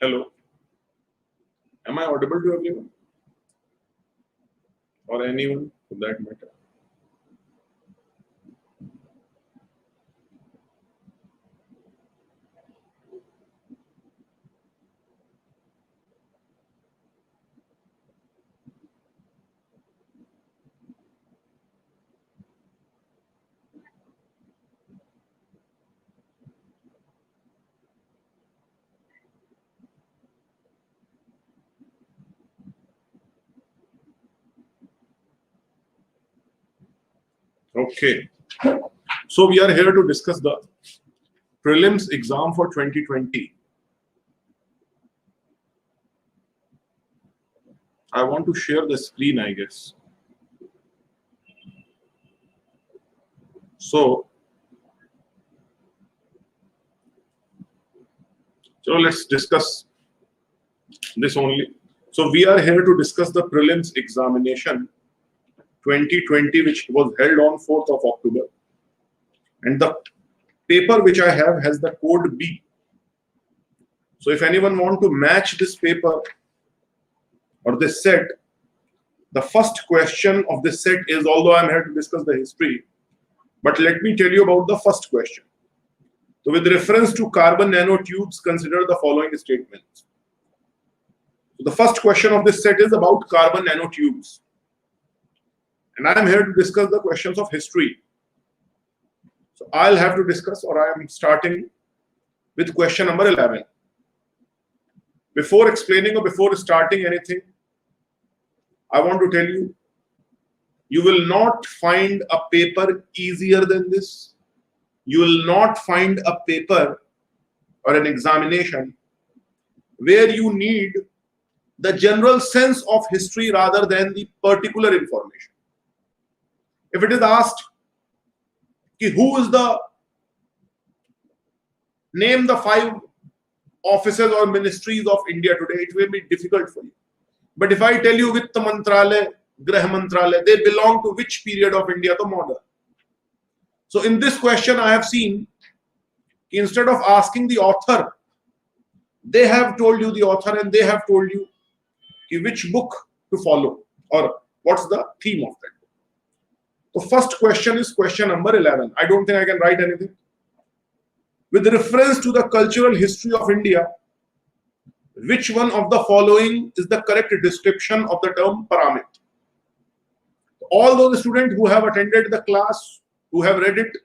Hello. Am I audible to everyone? Or anyone for that matter? Okay. So we are here to discuss the prelims exam for 2020. I want to share the screen, I guess. So let's discuss this only. So we are here to discuss the prelims examination 2020, which was held on 4th of October. And the paper which I have has the code B. So if anyone want to match this paper or this set, the first question of this set is, although I'm here to discuss the history, but let me tell you about the first question. So with reference to carbon nanotubes, consider the following statements. So the first question of this set is about carbon nanotubes. And I am here to discuss the questions of history. So I'll have to discuss, or I am starting with question number 11. Before explaining or before starting anything, I want to tell you, you will not find a paper easier than this. You will not find a paper or an examination where you need the general sense of history rather than the particular information. If it is asked, who is the, name the 5 offices or ministries of India today, it will be difficult for you. But if I tell you Vitt Mantralaya, Grah Mantralaya, they belong to which period of India? The modern. So in this question, I have seen, instead of asking the author, they have told you the author and they have told you which book to follow or what's the theme of that book. The first question is question number 11. I don't think I can write anything. With reference to the cultural history of India, which one of the following is the correct description of the term Paramit? All those students who have attended the class, who have read it,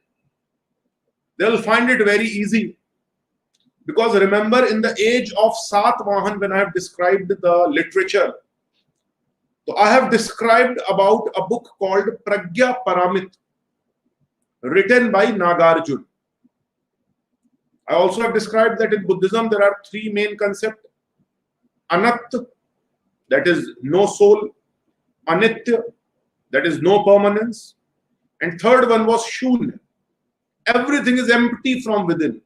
they will find it very easy. Because remember, in the age of Satvahan, when I have described the literature, so I have described about a book called Pragya Paramit, written by Nagarjuna. I also have described that in Buddhism there are 3 main concepts. Anat, that is no soul. Anitya, that is no permanence. And third one was Shunya. Everything is empty from within.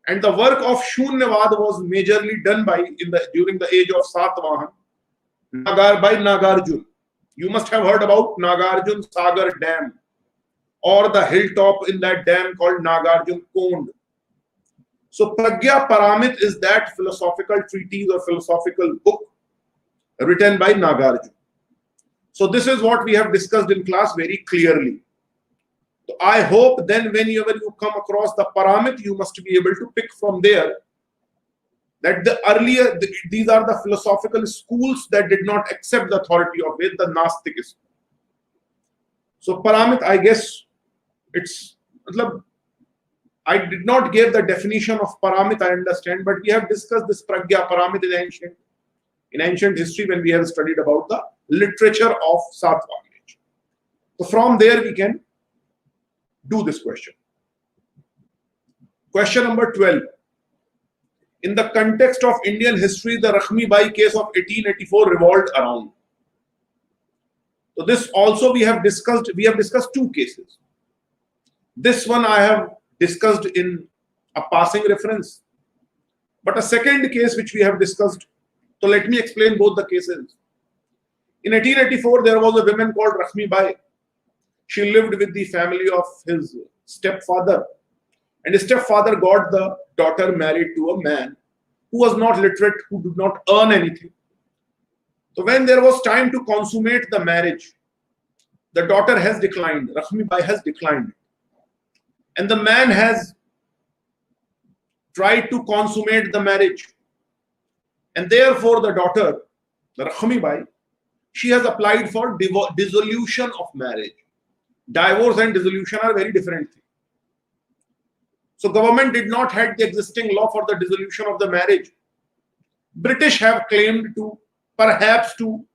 And the work of Shunyavad was majorly done by during the age of Satvahan by Nagarjuna. You must have heard about Nagarjuna Sagar Dam or the hilltop in that dam called Nagarjuna Kond. So Pragya Paramit is that philosophical treatise or philosophical book written by Nagarjuna. So this is what we have discussed in class very clearly. So I hope then whenever you come across the Paramit, you must be able to pick from there that these are the philosophical schools that did not accept the authority of Ved, the Nastikism. So Paramit, I guess it's, I did not give the definition of Paramit, I understand, but we have discussed this Pragya Paramit in ancient history when we have studied about the literature of Satvahan age. So from there we can do this question. Question number 12. In the context of Indian history, the Rakhmi Bai case of 1884 revolved around. So this also we have discussed 2 cases. This one I have discussed in a passing reference. But a second case which we have discussed, so let me explain both the cases. In 1884, there was a woman called Rakhmi Bai. She lived with the family of his stepfather. And his stepfather got the daughter married to a man who was not literate, who did not earn anything. So when there was time to consummate the marriage, the daughter has declined, Rakhmi Bai has declined. And the man has tried to consummate the marriage. And therefore the daughter, the Rakhmi Bai, she has applied for dissolution of marriage. Divorce and dissolution are very different things. So government did not have the existing law for the dissolution of the marriage. British have claimed to perhaps to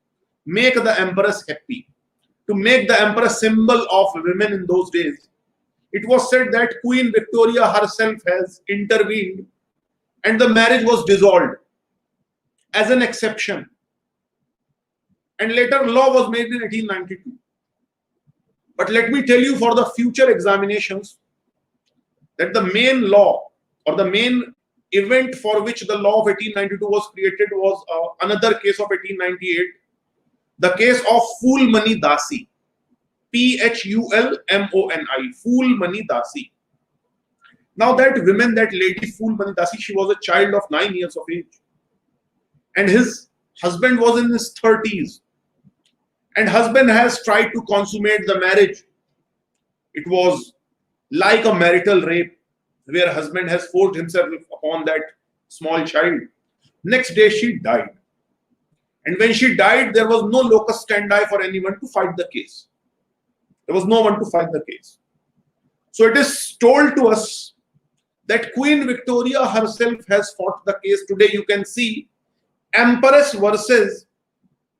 make the empress happy, to make the empress symbol of women in those days. It was said that Queen Victoria herself has intervened and the marriage was dissolved as an exception. And later law was made in 1892. But let me tell you for the future examinations that the main law or the main event for which the law of 1892 was created was another case of 1898, the case of Phulmani Dasi, Phulmoni, Phulmani Dasi. Now that woman, that lady Phulmani Dasi, she was a child of 9 years of age, and his husband was in his 30s, and husband has tried to consummate the marriage. It was like a marital rape, where husband has forced himself upon that small child. Next day she died. And when she died, there was no locus standi for anyone to fight the case. There was no one to fight the case. So it is told to us that Queen Victoria herself has fought the case. Today you can see Empress versus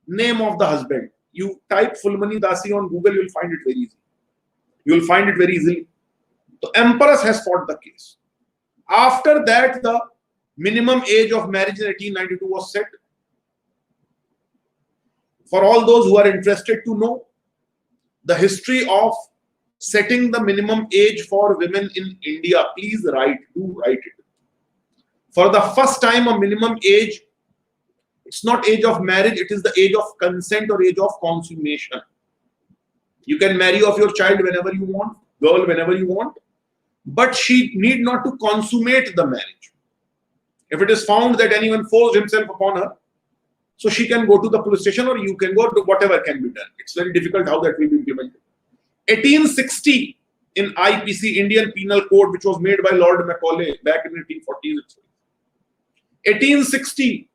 name of the husband. You type Phulmani Dasi on Google, you will find it very easy. You will find it very easily. The Empress has fought the case. After that, the minimum age of marriage in 1892 was set. For all those who are interested to know the history of setting the minimum age for women in India, please do write it. For the first time, a minimum age, it's not age of marriage, it is the age of consent or age of consummation. You can marry off your child whenever you want, girl whenever you want, but she need not to consummate the marriage. If it is found that anyone forced himself upon her, so she can go to the police station or you can go to whatever can be done. It's very difficult how that will be implemented. 1860 in IPC, Indian Penal Code, which was made by Lord Macaulay back in 1840s. 1860,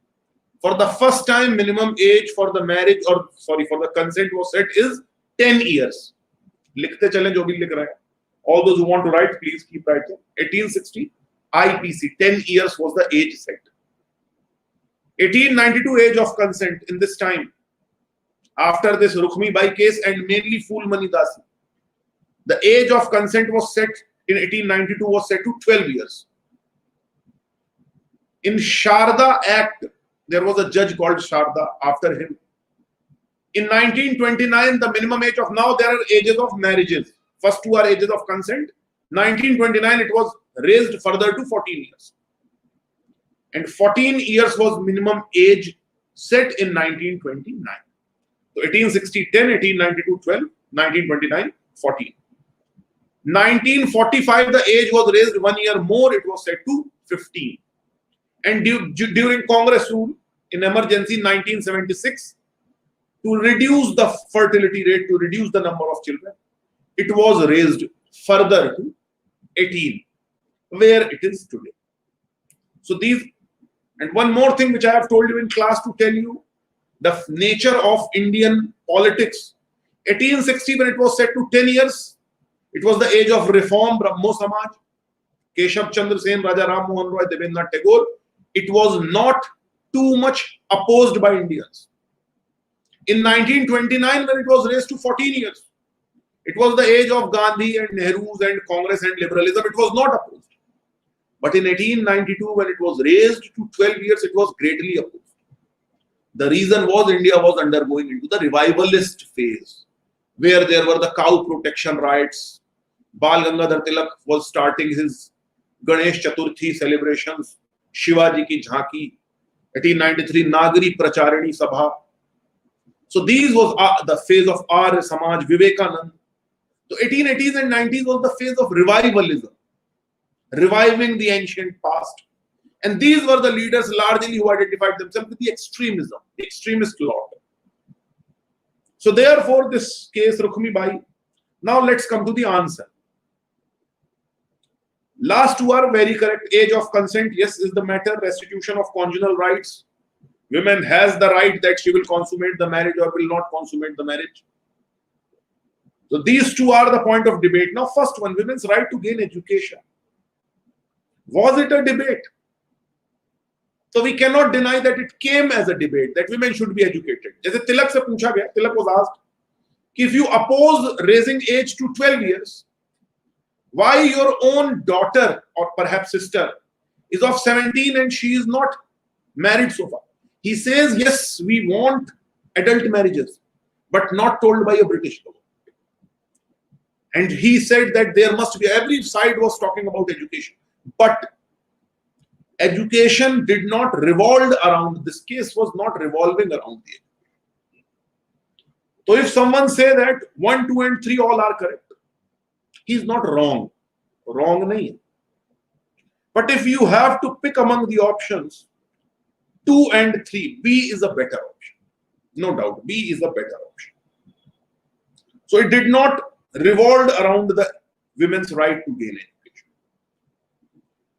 for the first time, minimum age for the marriage or for the consent was set is 10 years. Likhte chale jo bhi likh raha hai. All those who want to write, please keep writing. 1860 IPC, 10 years was the age set. 1892 age of consent in this time. After this Rukhmi Bai case and mainly Phulmani Dasi, the age of consent was set in 1892 was set to 12 years. In Sharda Act, there was a judge called Sharda after him. In 1929, the minimum age of, now there are ages of marriages. First two are ages of consent. 1929, it was raised further to 14 years. And 14 years was minimum age set in 1929. So 1860, 10, 1892, 12, 1929, 14. 1945, the age was raised 1 year more, it was set to 15. And during Congress rule in emergency 1976, to reduce the fertility rate, to reduce the number of children, it was raised further to 18, where it is today. So these, and one more thing which I have told you in class to tell you, the nature of Indian politics. 1860, when it was set to 10 years, it was the age of reform, Brahmo Samaj, Keshav Chandra Sen, Raja Ram Mohan Roy, Devendranath Tagore. It was not too much opposed by Indians. In 1929, when it was raised to 14 years, it was the age of Gandhi and Nehru's and Congress and liberalism. It was not opposed. But in 1892, when it was raised to 12 years, it was greatly opposed. The reason was India was undergoing into the revivalist phase, where there were the cow protection riots. Bal Gangadhar Tilak was starting his Ganesh Chaturthi celebrations, Shivaji ki Jhanki, 1893 Nagari Pracharini Sabha. So these was the phase of Arya Samaj, Vivekanand. So 1880s and 90s was the phase of revivalism. reviving the ancient past. And these were the leaders largely who identified themselves with the extremism, the extremist lot. So therefore, this case Rukhmi Bai. Now let's come to the answer. Last two are very correct. Age of consent, yes, is the matter. Restitution of conjugal rights. Women has the right that she will consummate the marriage or will not consummate the marriage. So these two are the point of debate. Now, first one, women's right to gain education. Was it a debate? So we cannot deny that it came as a debate, that women should be educated. As Tilak se pucha gaya, Tilak was asked, if you oppose raising age to 12 years, why your own daughter or perhaps sister is of 17 and she is not married so far? He says, yes, we want adult marriages, but not told by a British government. And he said that there must be, every side was talking about education, but education did not revolve around, this case was not revolving around the education. So if someone say that 1, 2 and 3 all are correct, he is not wrong. Wrong nahi. But if you have to pick among the options, 2 and 3, B is a better option. No doubt, B is a better option. So it did not revolve around the women's right to gain education.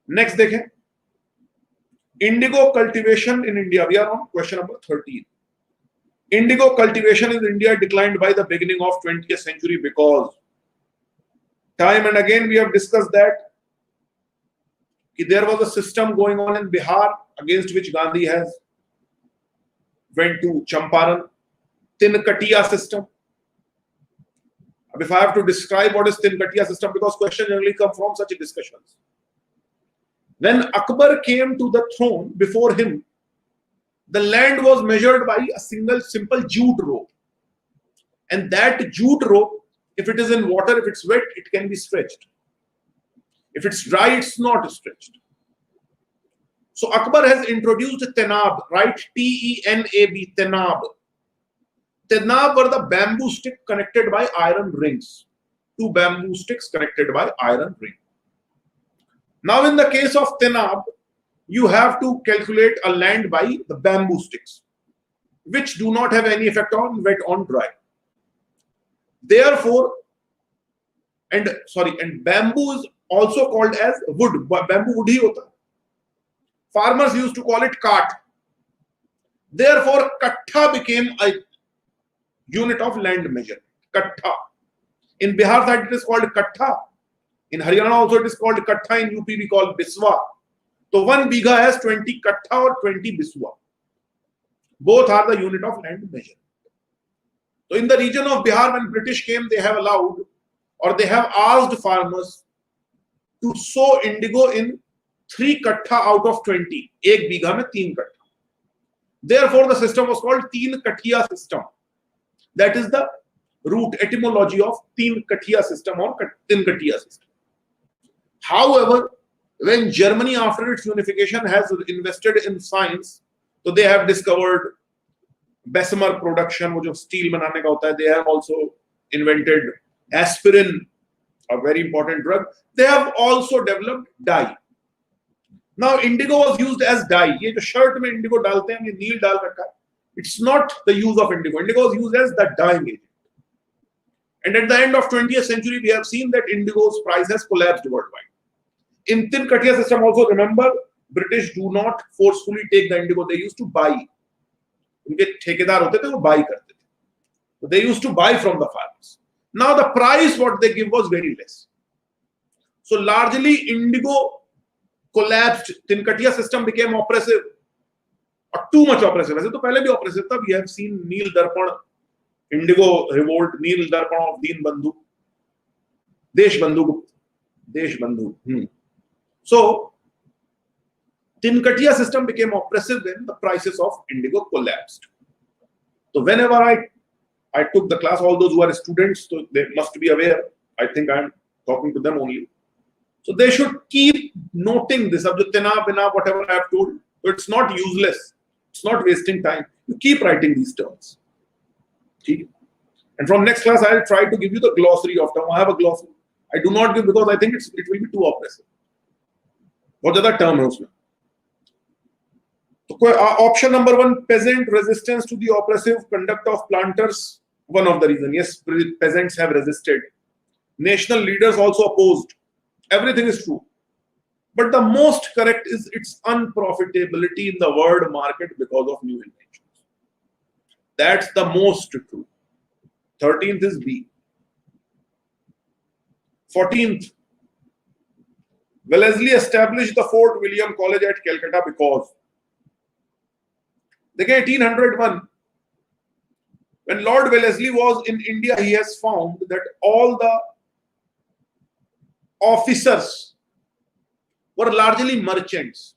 Next, dekhen. Indigo cultivation in India. We are on question number 13. Indigo cultivation in India declined by the beginning of 20th century because time and again we have discussed that there was a system going on in Bihar against which Gandhi has went to Champaran, Tinkatiya system. If I have to describe what is Tinkatiya system, because questions generally come from such discussions. When Akbar came to the throne, before him, the land was measured by a simple jute rope. And that jute rope, if it is in water, if it's wet, it can be stretched. If it's dry, it's not stretched. So Akbar has introduced Tenab, right? T-E-N-A-B, Tenab. Tenab were the bamboo stick connected by iron rings. 2 bamboo sticks connected by iron ring. Now in the case of Tenab, you have to calculate a land by the bamboo sticks, which do not have any effect on wet on dry. Therefore, and bamboo is also called as wood. Bamboo wood hi hota. Farmers used to call it cart. Therefore, kattha became a unit of land measure. Kattha. In Bihar side it is called kattha. In Haryana also it is called kattha. In UP we call biswa. So 1 bigha has 20 kattha or 20 biswa. Both are the unit of land measure. So in the region of Bihar, when British came, they have allowed or they have asked farmers to sow indigo in 3 kattha out of 20. 1 bigha mein 3 kattha. Therefore, the system was called Teen Kathiya system. That is the root etymology of Teen Kathiya system or Tin Kathiya system. However, when Germany after its unification has invested in science, so they have discovered Bessemer production, which of steel banane ka hota hai. They have also invented aspirin, a very important drug. They have also developed dye. Now indigo was used as dye. Ye jo shirt mein indigo dalte hain, ye neel dal rakha hai. It's not the use of indigo. Indigo was used as the dyeing agent. And at the end of 20th century, we have seen that indigo's price has collapsed worldwide. In Tin Kathiya system also, remember, British do not forcefully take the indigo. They used to buy. उनके ठेकेदार होते थे वो buy करते थे. So they used to buy from the farmers. Now the price what they give was very less. So largely indigo collapsed. Tin Kathiya system became oppressive, or too much oppressive. वैसे तो पहले भी oppressive था. We have seen Neel Darpan, indigo revolt, Neel Darpan of Deen Bandhu, Desh Bandhu. So Tin Kathiya system became oppressive when the prices of indigo collapsed. So whenever I took the class, all those who are students, so they must be aware. I think I am talking to them only. So they should keep noting this. Whatever I have told. So it's not useless. It's not wasting time. You keep writing these terms. And from next class, I will try to give you the glossary of term. I have a glossary. I do not give because I think it will be too oppressive. बहुत ज्यादा term है उसमें. तो option number 1, peasant resistance to the oppressive conduct of planters. One of the reasons, yes, peasants have resisted. National leaders also opposed. Everything is true. But the most correct is its unprofitability in the world market because of new inventions. That's the most true. 13th is B. 14th, Wellesley established the Fort William College at Calcutta because, देखिए 1801, when Lord Wellesley was in India, he has found that all the officers were largely merchants.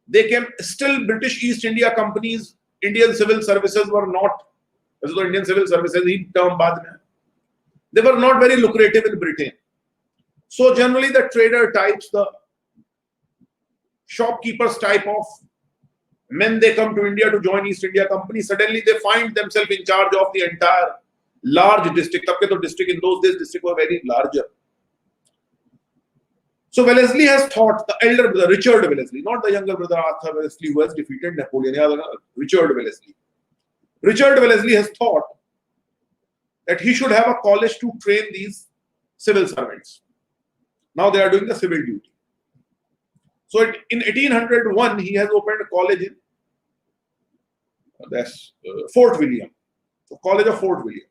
They came, still British East India companies, Indian civil services were not, so Indian civil services, term baad mein, they were not very lucrative in Britain. So generally the trader types, the shopkeepers type of men, they come to India to join East India Company. Suddenly they find themselves in charge of the entire large district. Tab ke to district, in those days district were very larger. So Wellesley has thought, the elder brother, Richard Wellesley, not the younger brother Arthur Wellesley who has defeated Napoleon, Richard Wellesley. Richard Wellesley has thought that he should have a college to train these civil servants. Now they are doing the civil duty. So in 1801, he has opened a college in Fort William, so College of Fort William.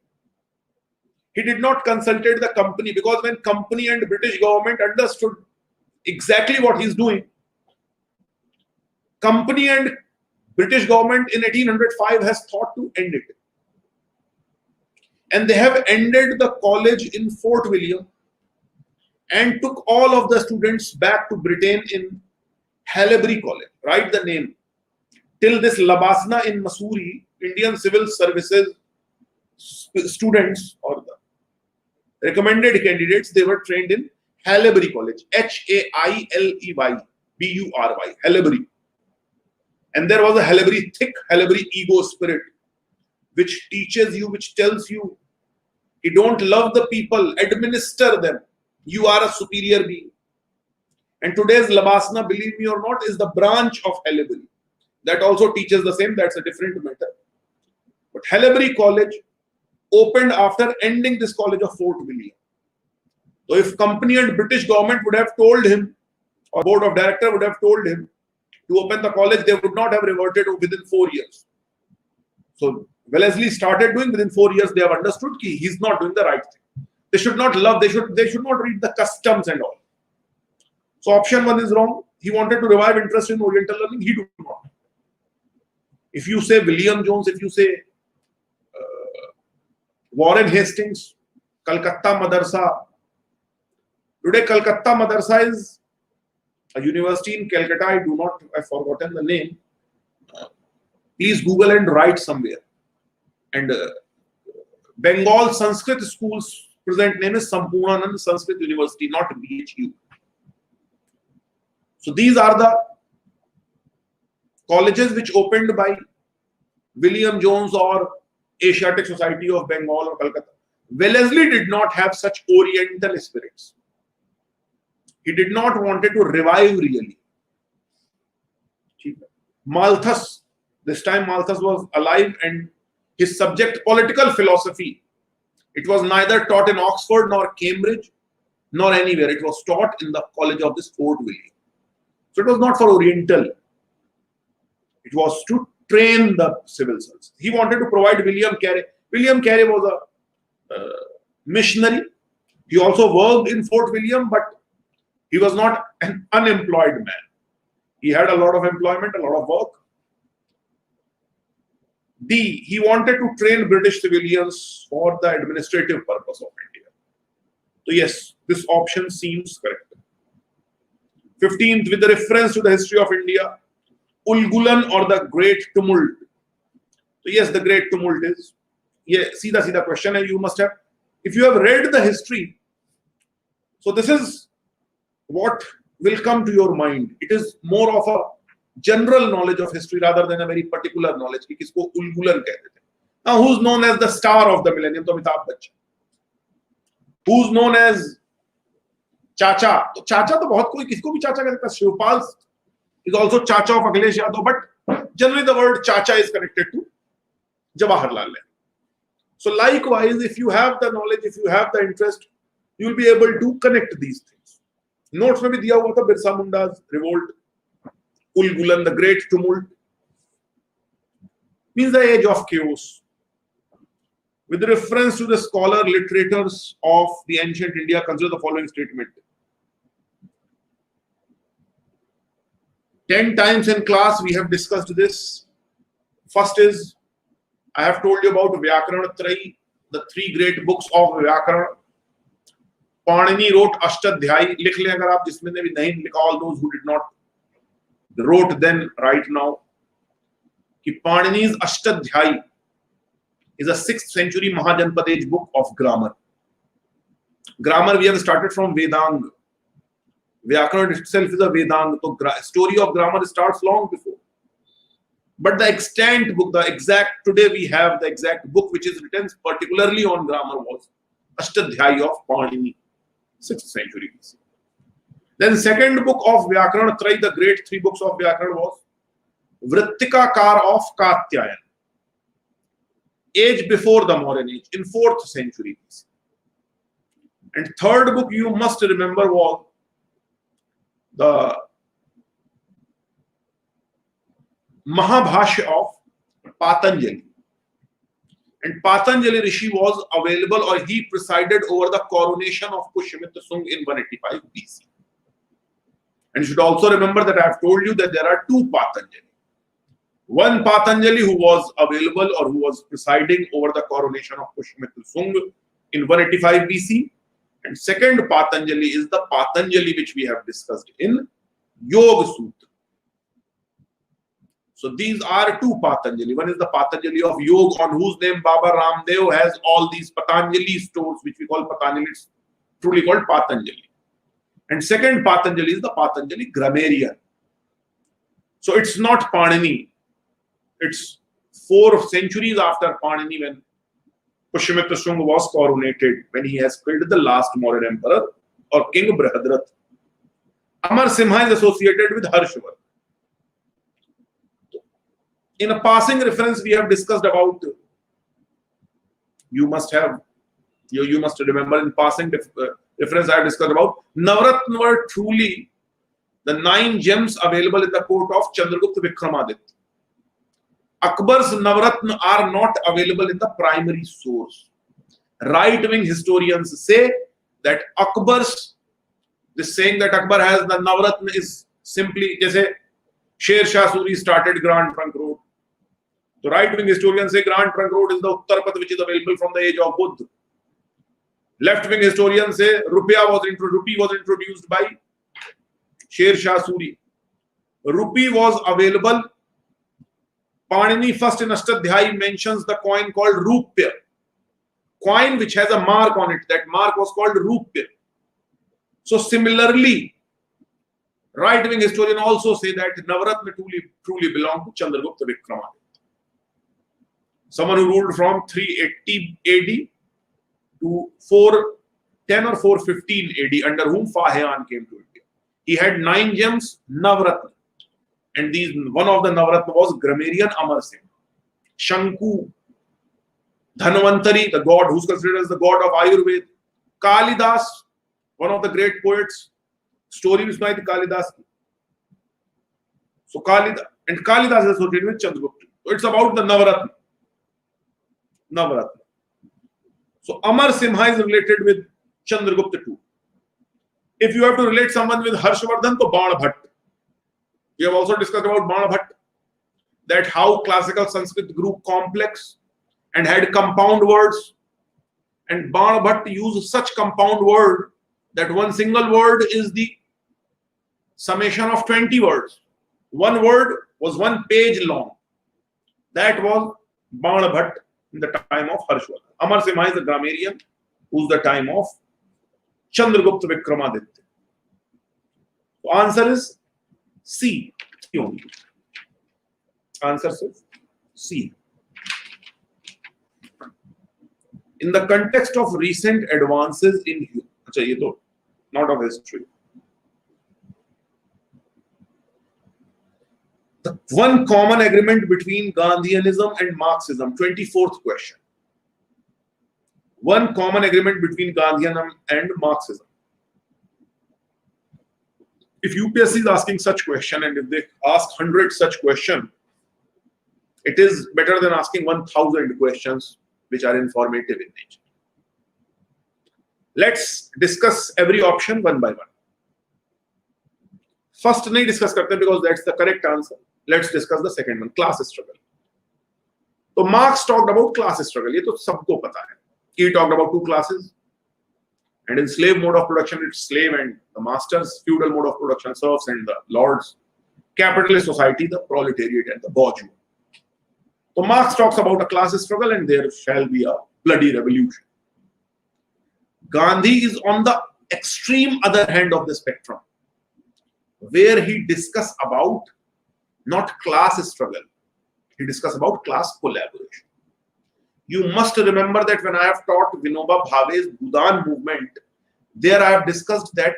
He did not consulted the company, because when company and British government understood exactly what he's doing, company and British government in 1805 has thought to end it. And they have ended the college in Fort William and took all of the students back to Britain in Haileybury College. Write the name. Till this Labasna in Missouri, Indian Civil Services students or the recommended candidates, they were trained in Haileybury College. Haileybury, Haileybury. And there was a Haileybury, thick Haileybury ego spirit, which teaches you, which tells you, you don't love the people, administer them. You are a superior being. And today's Labasna, believe me or not, is the branch of Haileybury. That also teaches the same. That's a different matter. But Haileybury College opened after ending this college of Fort William. So if company and British government would have told him, or board of director would have told him to open the college, they would not have reverted within 4 years. So Wellesley started doing, within 4 years they have understood that he's not doing the right thing. They should not love, they should not read the customs and all. So option 1 is wrong. He wanted to revive interest in Oriental learning. He did not. If you say William Jones, if you say Warren Hastings, Calcutta Madarsa. Today Calcutta Madarsa is a university in Calcutta. I've forgotten the name. Please Google and write somewhere. And Bengal Sanskrit School's present name is Sampurnanand Sanskrit University, not BHU. So these are the colleges which opened by William Jones or Asiatic Society of Bengal or Calcutta. Wellesley did not have such Oriental spirits. He did not wanted to revive really. Malthus, this time Malthus was alive, and his subject, political philosophy, it was neither taught in Oxford nor Cambridge nor anywhere. It was taught in the college of this Fort William. So it was not for Oriental. It was to train the civil service. He wanted to provide William Carey. William Carey was a missionary. He also worked in Fort William, but he was not an unemployed man. He had a lot of employment, a lot of work. D, he wanted to train British civilians for the administrative purpose of India. So yes, this option seems correct. 15th, with the reference to the history of India, Ulgulan or the Great Tumult. So yes, the Great Tumult is, yeah, seedha question, and you must have, if you have read the history, so this is what will come to your mind. It is more of a general knowledge of history rather than a very particular knowledge. Ki kisko Ulgulan kehte the. Now, who's known as the star of the millennium? To Amitabh Bachchan. Who's known as, who's known as the Ulgulan? Who's known as the star of the millennium? To Amitabh Bachchan. Who's known as the star of the millennium? To Amitabh Bachchan. Who's known as the star of the millennium? To Amitabh Bachchan. चाचा, तो चाचा तो बहुत कोई किसको भी चाचा कह सकता है. Shivpal is also chacha of Akhilesh Yadav, but generally the word chacha is connected to Jawaharlal Nehru. So likewise, if you have the knowledge, if you have the interest, you will be able to connect these things. Notes में भी दिया हुआ था Birsa मुंडा's revolt, Ulgulan, the great tumult, means the age of chaos. With reference to the scholar literatures of the ancient India, consider the following statement. 10 times in class we have discussed this. First is, I have told you about Vyakarana Trayi, the 3 great books of Vyakarana. Panini wrote Ashtadhyayi. लिख लें अगर आप जिसमें भी नहीं लिखा, all those who did not wrote then right now, कि Panini's Ashtadhyayi is a 6th century Mahajanpad age book of grammar. Grammar we have started from Vedanga. Vyakarana itself is a Vedanga. So story of grammar starts long before. But the extant book, the exact, today we have the exact book which is written particularly on grammar was Ashtadhyayi of Panini, 6th century BC. Then second book of Vyakarana Trayi, the great 3 books of Vyakarana was Vrittikakar of Katyayan, age before the modern age, in 4th century BC. And third book you must remember was the Mahabhashya of Patanjali. And Patanjali Rishi was available, or he presided over the coronation of Pushyamitra Sung in 185 BC. And you should also remember that I have told you that there are 2 Patanjali. One Patanjali who was available or who was presiding over the coronation of Pushyamitra Sung in 185 BC. And second Patanjali is the Patanjali which we have discussed in Yoga Sutra. So these are 2 Patanjali. One is the Patanjali of Yoga, on whose name Baba Ramdev has all these Patanjali stores, which we call Patanjali. It's truly called Patanjali. And second Patanjali is the Patanjali grammarian. So it's not Panini. It's 4 centuries after Panini when Pushyamitra Sung was coronated, when he has killed the last modern emperor or King Brihadrat. Amar Simha is associated with Harshvardhan. In a passing reference, we have discussed about, you must remember in passing reference I have discussed about, Navaratna were truly the 9 gems available in the court of Chandragupta Vikramaditya. Akbar's Navaratna are not available in the primary source. Right-wing historians say that this saying that Akbar has the Navaratna is simply, jaise Sher Shah Suri started Grand Trunk Road. The right-wing historians say Grand Trunk Road is the Uttarpat which is available from the age of Buddha. Left-wing historians say rupee was introduced by Sher Shah Suri. Rupee was available. Panini first in Ashtadhyayi mentions the coin called Rupya. Coin which has a mark on it. That mark was called Rupya. So similarly, right-wing historians also say that Navaratna truly belonged to Chandragupta Vikramaditya. Someone who ruled from 380 AD to 410 or 415 AD, under whom Fahayan came to India. He had 9 gems, Navaratna. And one of the Navaratna was grammarian Amar Singh. Shanku, Dhanvantari, the god who's considered as the god of Ayurveda. Kalidas, one of the great poets. Story is by Kalidas. So Kalidas is associated with Chandragupta. So it's about the Navaratna. So Amar Simha is related with Chandragupta too. If you have to relate someone with Harshvardhan, to Bana Bhatt. We have also discussed about Bana Bhatt, that how classical Sanskrit grew complex and had compound words. And Bana Bhatt used such compound word that one single word is the summation of 20 words. One word was 1 page long. That was Bana Bhatt in the time of Harshvardhan. Amar Simha is the grammarian who's the time of Chandragupta Vikramaditya. So answer is C. Only. Answer is C. In the context of recent advances in not of history. The one common agreement between Gandhianism and Marxism, 24th question. One common agreement between Gandhianism and Marxism. If UPSC is asking such question, and if they ask 100 such question, it is better than asking 1000 questions which are informative in nature. Let's discuss every option one by one. First nahi discuss karte because that's the correct answer. Let's discuss the second one, class struggle. So Marx talked about class struggle. Ye to sabko pata hai. He talked about two classes. And in slave mode of production, it's slave and the masters. Feudal mode of production, serfs and the lords. Capitalist society, the proletariat and the bourgeois. So Marx talks about a class struggle and there shall be a bloody revolution. Gandhi is on the extreme other hand of the spectrum, where he discuss about not class struggle, he discuss about class collaboration. You must remember that when I have taught Vinoba Bhave's Bhudan movement, there I have discussed that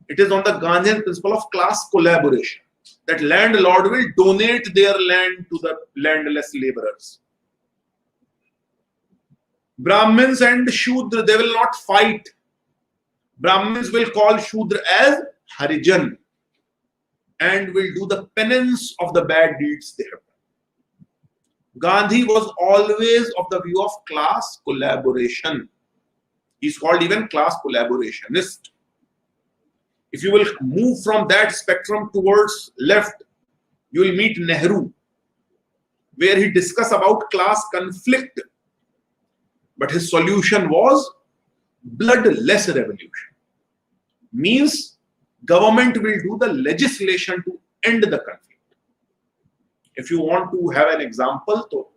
it is on the Gandhian principle of class collaboration, that landlord will donate their land to the landless laborers. Brahmins and Shudra, they will not fight. Brahmins will call Shudra as Harijan and will do the penance of the bad deeds they have done. Gandhi was always of the view of class collaboration. He's called even class collaborationist. If you will move from that spectrum towards left, you will meet Nehru, where he discussed about class conflict. But his solution was bloodless revolution. Means government will do the legislation to end the conflict. If you want to have an example, so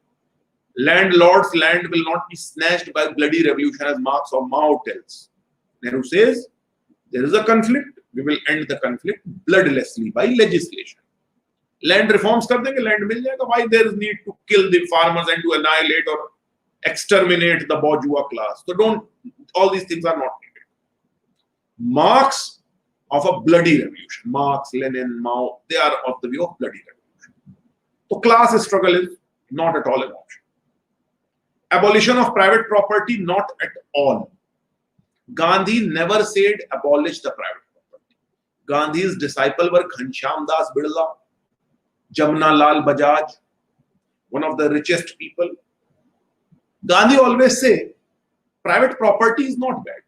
landlord's land will not be snatched by bloody revolution as Marx or Mao tells. Nehru says, there is a conflict, we will end the conflict bloodlessly by legislation. Land reforms kar denge, land mil jayega. Why there is need to kill the farmers and to annihilate or exterminate the bourgeois class? So don't, all these things are not needed. Marx of a bloody revolution. Marx, Lenin, Mao, they are of the view of bloody revolution. So class struggle is not at all an option. Abolition of private property, not at all. Gandhi never said abolish the private property. Gandhi's disciple were Ghanshyam Das Birla, Jamna Lal Bajaj, one of the richest people. Gandhi always say private property is not bad.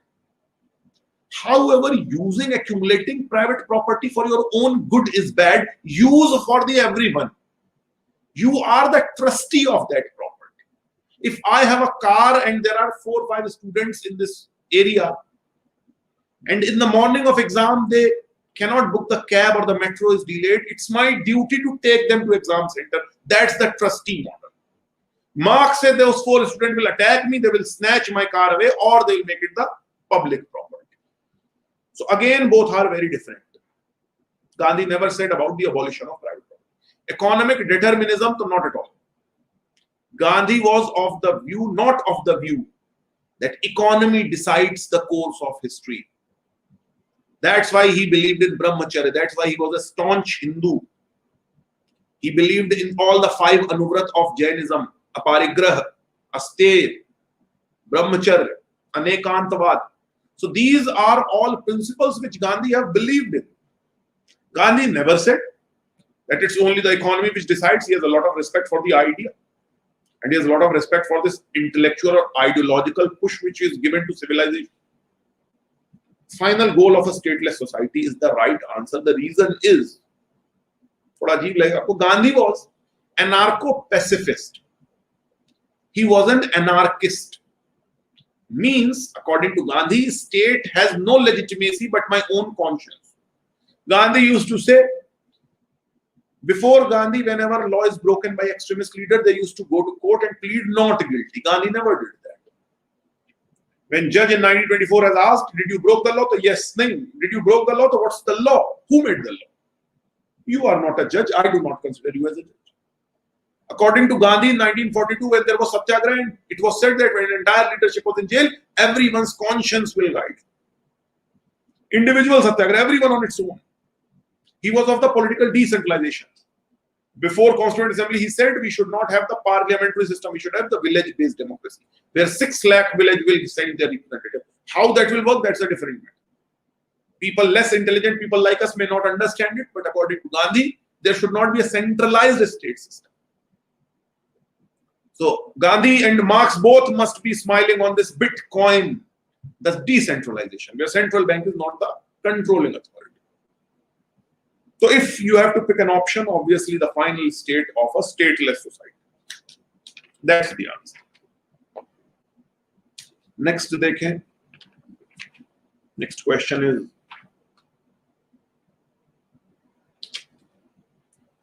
However, accumulating private property for your own good is bad. Use for the everyone. You are the trustee of that property. If I have a car and there are 4 or 5 students in this area, and in the morning of exam they cannot book the cab or the metro is delayed, it's my duty to take them to exam center. That's the trustee model. Marx said those 4 students will attack me, they will snatch my car away, or they will make it the public property. So again, both are very different. Gandhi never said about the abolition of private property. Economic determinism, so not at all. Gandhi was of the view, not of the view, that economy decides the course of history. That's why he believed in brahmacharya. That's why he was a staunch Hindu. He believed in all the 5 anuvrat of Jainism: aparigraha, asteya, brahmacharya, anekantavad. So these are all principles which Gandhi have believed in. Gandhi never said that it's only the economy which decides. He has a lot of respect for the idea. And he has a lot of respect for this intellectual or ideological push which is given to civilization. Final goal of a stateless society is the right answer. The reason is, Gandhi was anarcho-pacifist. He was an anarchist. Means, according to Gandhi, state has no legitimacy but my own conscience. Gandhi used to say, before Gandhi, whenever law is broken by extremist leader, they used to go to court and plead not guilty. Gandhi never did that. When judge in 1924 has asked, did you broke the law? So yes, no. Did you broke the law? So what's the law? Who made the law? You are not a judge. I do not consider you as a judge. According to Gandhi in 1942, when there was Satyagraha, it was said that when entire leadership was in jail, everyone's conscience will guide. Individual satyagraha, everyone on its own. He was of the political decentralization. Before Constituent Assembly, he said we should not have the parliamentary system, we should have the village-based democracy, where 6 lakh village will send their representative. How that will work, that's a different matter. People less intelligent, people like us may not understand it, but according to Gandhi, there should not be a centralized state system. So Gandhi and Marx both must be smiling on this Bitcoin, the decentralization, where central bank is not the controlling authority. So if you have to pick an option, obviously the final state of a stateless society. That's the answer. Next dekhen. Next question is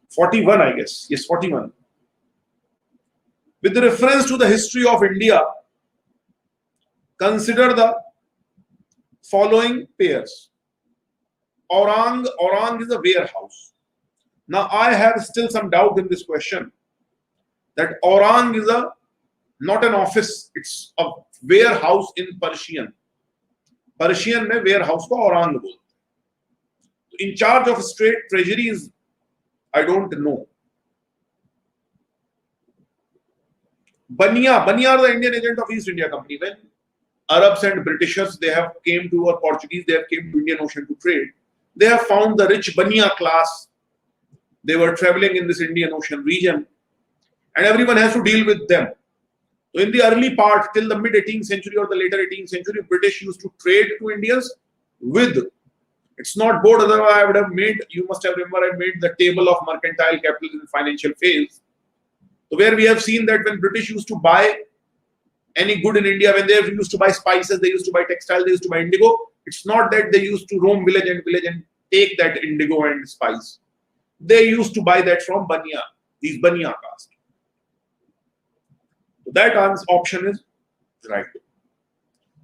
41, I guess. Yes, 41. With reference to the history of India, consider the following pairs. Orang is a warehouse. Now I have still some doubt in this question that Orang is not an office, it's a warehouse in Persian. Persian में warehouse को Orang बोलते हैं. In charge of state treasuries, I don't know. Bania are the Indian agent of East India Company. When Arabs and Britishers, they have came to, or Portuguese, they have came to Indian Ocean to trade. They have found the rich Bania class. They were traveling in this Indian Ocean region, and everyone has to deal with them. So in the early part, till the mid 18th century or the later 18th century, British used to trade to Indians with. It's not board, otherwise I would have made, you must have remember I made the table of mercantile capital in financial phase. So where we have seen that when British used to buy any good in India, when they used to buy spices, they used to buy textiles, they used to buy indigo. It's not that they used to roam village and take that indigo and spice. They used to buy that from Bania, these Bania caste. So that option is right.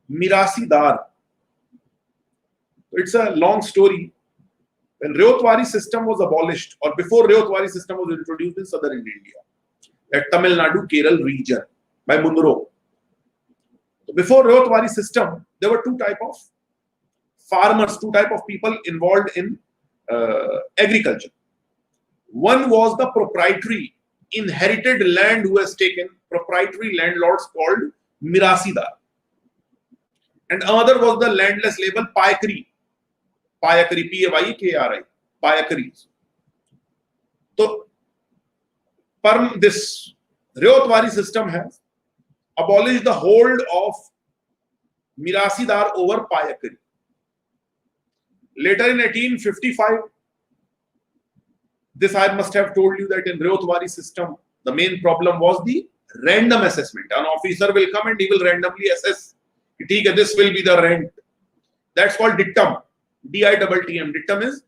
Mirasi Dar. It's a long story. When Ryotwari system was abolished, or before Ryotwari system was introduced in southern India, at Tamil Nadu, Kerala region by Munro. So before Ryotwari system, there were two types of farmers, two types of people involved in agriculture. One was the proprietary inherited land who has taken, proprietary landlords called Mirasidar. And another was the landless label Payakari. Payakari, P-A-Y-K-R-I, Payakaris. So, this Ryotwari system has abolished the hold of Mirasidar over Payakari. Later in 1855, this I must have told you that in Ryotwari system, the main problem was the random assessment. An officer will come and he will randomly assess. This will be the rent. That's called dictum. D-I-T-T-M. Dictum is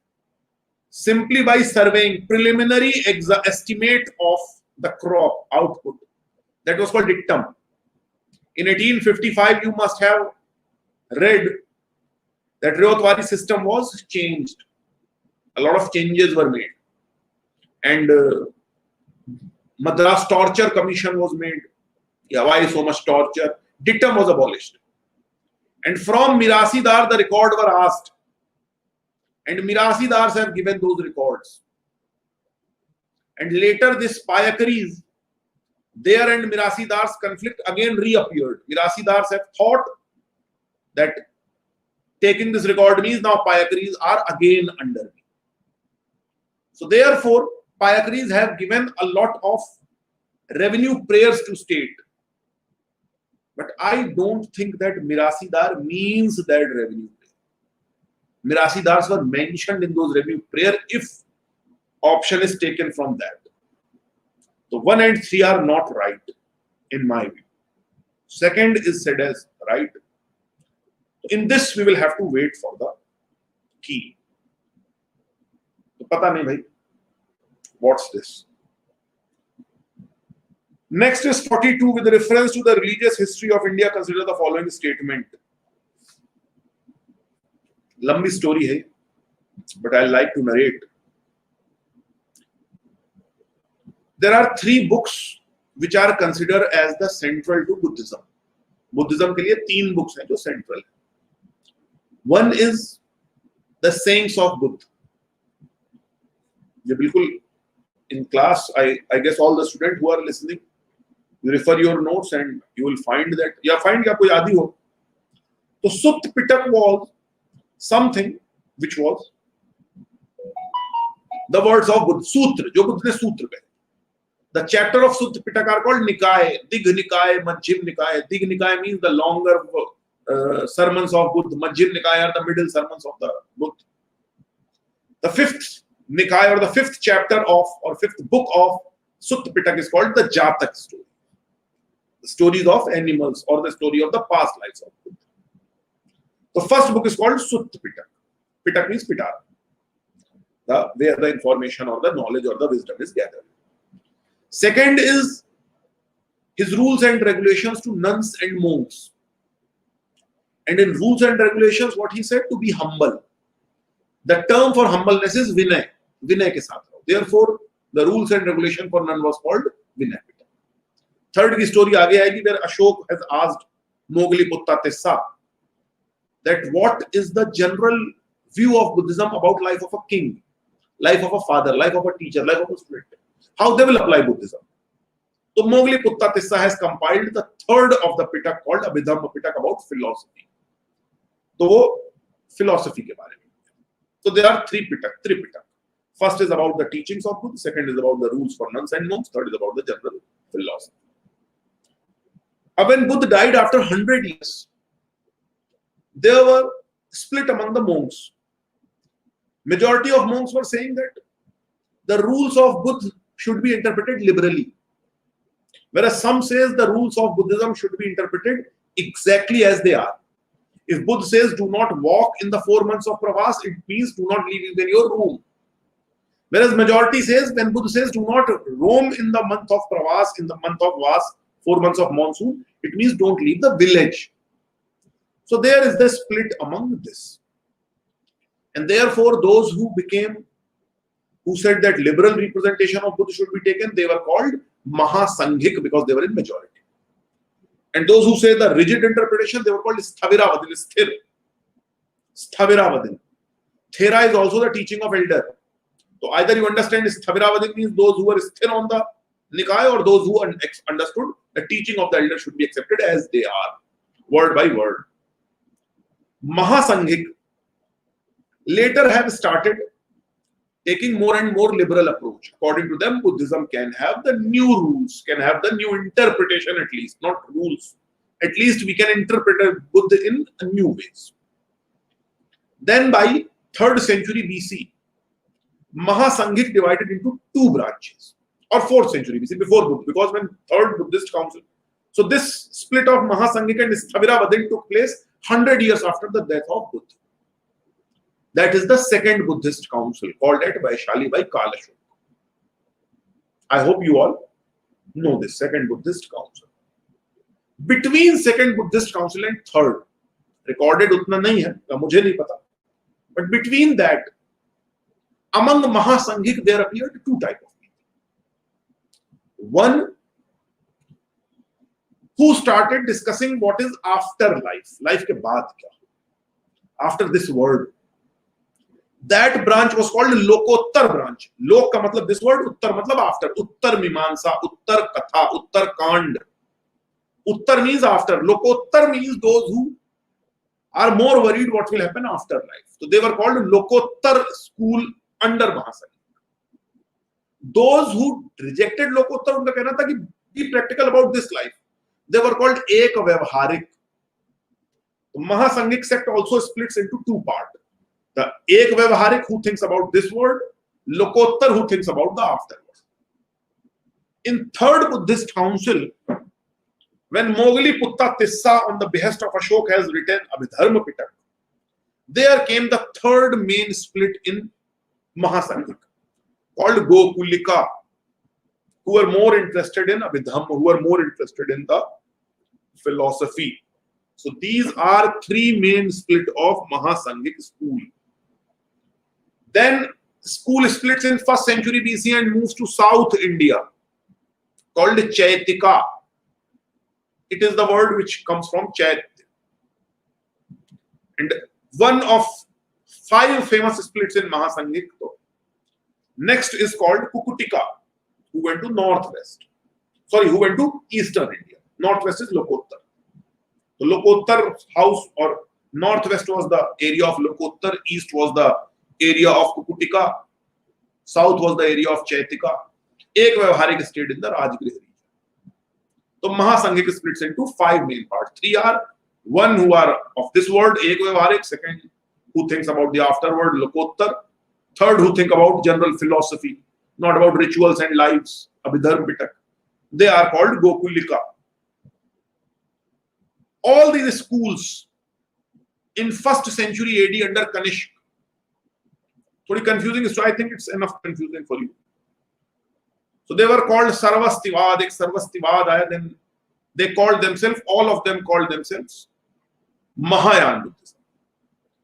simply by surveying preliminary estimate of the crop output. That was called dictum. In 1855, you must have read that Ryotwari system was changed. A lot of changes were made. And Madras Torture Commission was made. Yeah, why so much torture? Dictum was abolished. And from Mirasidar, the record were asked. And Mirasidars have given those records. And later this Payakaris, their and Mirasidars conflict again reappeared. Mirasidars have thought that taking this record means now Payakaris are again under me. So therefore, Payakaris have given a lot of revenue prayers to state. But I don't think that Mirasidar means that revenue prayer. Mirasidars were mentioned in those revenue prayer if option is taken from that. So 1 and 3 are not right in my view. Second is said as right. In this we will have to wait for the key. So pata nahi bhai. What's this? Next is 42. With reference to the religious history of India, consider the following statement. Lambi story hai, but I like to narrate. There are 3 books which are considered as the central to Buddhism. Buddhism के लिए 3 books हैं जो central है. One is The sayings of Buddha. ये बिल्कुल in class, I guess all the students who are listening, you refer your notes and you will find that, या find या कोई आदि हो. तो Sutta Pitaka was something which was the words of Buddha, सूत्र, जो बुद्ध ने सूत्र कहे. The chapter of Sutta Pitaka are called Nikaya, Digha Nikaya, Majjhim Nikaya. Digha Nikaya means the longer sermons of Buddha. Majjhim Nikaya are the middle sermons of the Buddha. The fifth Nikaya or the fifth chapter of or fifth book of Sutta Pitaka is called the Jatak story. The stories of animals or the story of the past lives of Buddha. The first book is called Sutta Pitaka. Pitaka means Pitara, where the information or the knowledge or the wisdom is gathered. Second is his rules and regulations to nuns and monks. And in rules and regulations, what he said, to be humble. The term for humbleness is Vinay. Vinay ke saath. Therefore, the rules and regulation for nun was called Vinay. Third story aage aayegi where Ashok has asked Mogli Putta Tissa that what is the general view of Buddhism about life of a king, life of a father, life of a teacher, life of a student. How they will apply Buddhism. So Mogli Putta Tissa has compiled the third of the Pitaka called Abhidhamma Pitaka about philosophy. So wo philosophy ke baare mein. So there are three Pitaka. First is about the teachings of Buddha, second is about the rules for nuns and monks, third is about the general philosophy. When Buddha died after 100 years, there were split among the monks. Majority of monks were saying that the rules of Buddha should be interpreted liberally, whereas some says the rules of Buddhism should be interpreted exactly as they are. If Buddha says do not walk in the 4 months of pravas, it means do not leave even your room. Whereas majority says when Buddha says do not roam in the month of pravas, in the month of vas, 4 months of monsoon, it means don't leave the village. So there is the split among this. And therefore those who said that liberal representation of Buddha should be taken, they were called Mahasanghik because they were in majority. And those who say the rigid interpretation, they were called Sthaviravadin, Sthir. Sthaviravadin. Thera is also the teaching of elder. So either you understand Sthaviravadin means those who are sthir on the Nikaya, or those who understood the teaching of the elder should be accepted as they are, word by word. Mahasanghik later have started taking more and more liberal approach. According to them, Buddhism can have the new rules, can have the new interpretation at least, not rules. At least we can interpret Buddha in new ways. Then by 3rd century BC, Mahasanghik divided into 2 branches, or 4th century BC, before Buddha, because when 3rd Buddhist Council. So this split of Mahasanghik and Sthaviravadin took place 100 years after the death of Buddha. That is the 2nd Buddhist Council, called at Vaishali by Kalashok. I hope you all know this 2nd Buddhist Council. Between 2nd Buddhist Council and 3rd, recorded utna nahi hai, mujhe nahi pata. But between that, among Mahasanghik, there appeared 2 types of people. One who started discussing what is afterlife, life ke baad kya, after this world. That branch was called Lokottar branch. Lok ka matlab this word, Uttar matlab after. Uttar Mimansa, Uttar Katha, Uttar Kand. Uttar means after. Lokottar means those who are more worried what will happen after life. So they were called Lokottar school under Mahasanghik. Those who rejected Lokottar, unka kehna tha ki be practical about this life. They were called Ek Vyavharik. Mahasanghik sect also splits into 2 parts. The Ek Vyavharik who thinks about this world, Lokottar who thinks about the afterworld. In 3rd Buddhist Council, when Mogli Putta Tissa on the behest of Ashok has written Abhidharma Pitaka, there came the 3rd main split in Mahasanghik, called Gokulika, who were more interested in Abhidhamma, who were more interested in the philosophy. So these are 3 main split of Mahasanghik school. Then school splits in 1st century BC and moves to South India, called Chaitika. It is the word which comes from Chaitya. And one of 5 famous splits in Mahasangik. Next is called Kukutika, who went to northwest. Sorry, who went to eastern India. Northwest is Lokottar. The Lokottar house or northwest was the area of Lokottar, east was the area of Kukutika, south was the area of Chaitika. एक व्यवहारिक state in the Rajgriha region. So Mahasangik splits into 5 main parts. 3 are one who are of this world, एक व्यवहारिक, second who thinks about the afterworld, Lokottar, third who think about general philosophy, not about rituals and lives, Abhidharm Pitak. They are called Gokulika. All these schools in 1st century AD under Kanishk. Pretty confusing, so I think it's enough confusing for you. So they were called Sarvastivad, Sarvastivad, then they called themselves, all of them called themselves Mahayana Buddhism.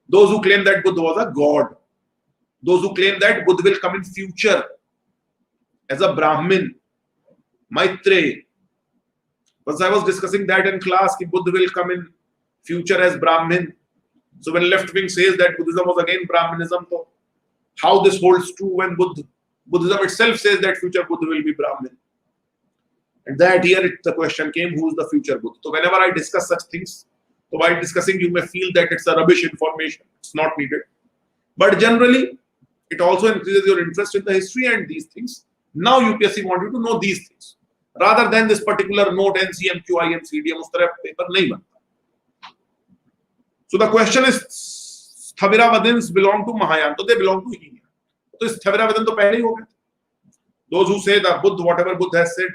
Those who claim that Buddha was a god, those who claim that Buddha will come in future as a Brahmin, Maitreya. Once I was discussing that in class, that Buddha will come in future as Brahmin. So when left wing says that Buddhism was again Brahminism, so how this holds true when Buddhism itself says that future Buddha will be Brahmin? And that here the question came, who is the future Buddha? So whenever I discuss such things, so while discussing you may feel that it's a rubbish information, it's not needed. But generally, it also increases your interest in the history and these things. Now UPSC want you to know these things. Rather than this particular note, NCM, QIM, CDM, उस तरह paper नहीं बनता. So the question is, Sthaviravadins belong to Mahayana, so they belong to Hina. So Sthaviravadin तो पहले ही हो गए. Those who say that Buddha, whatever Buddha has said,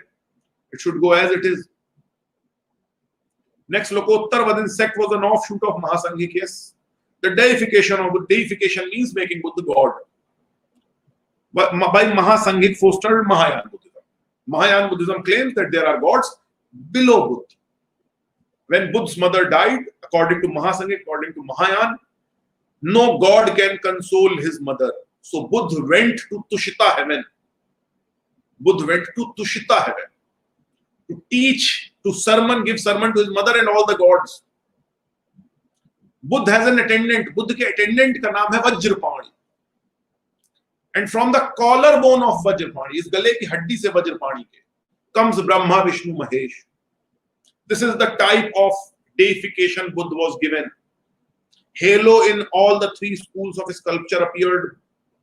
it should go as it is. Next, Lokottarvadin sect was an offshoot of Mahasanghi case. The deification of deification means making Buddha God. But by Mahasanghic fostered Mahayana Buddhism. Mahayana Buddhism claims that there are gods below Buddha. When Buddha's mother died, according to Mahasanghic, according to Mahayana, no god can console his mother. So Buddha went to Tushita heaven. Buddha went to Tushita heaven to teach, to sermon, give sermon to his mother and all the gods. Buddha has an attendant. Buddha के attendant का नाम है Vajrapani. And from the collarbone of Vajrapani, इस गले की हड्डी से वज्रपाणी के, comes Brahma, Vishnu, Mahesh. This is the type of deification Buddha was given. Halo in all the 3 schools of sculpture appeared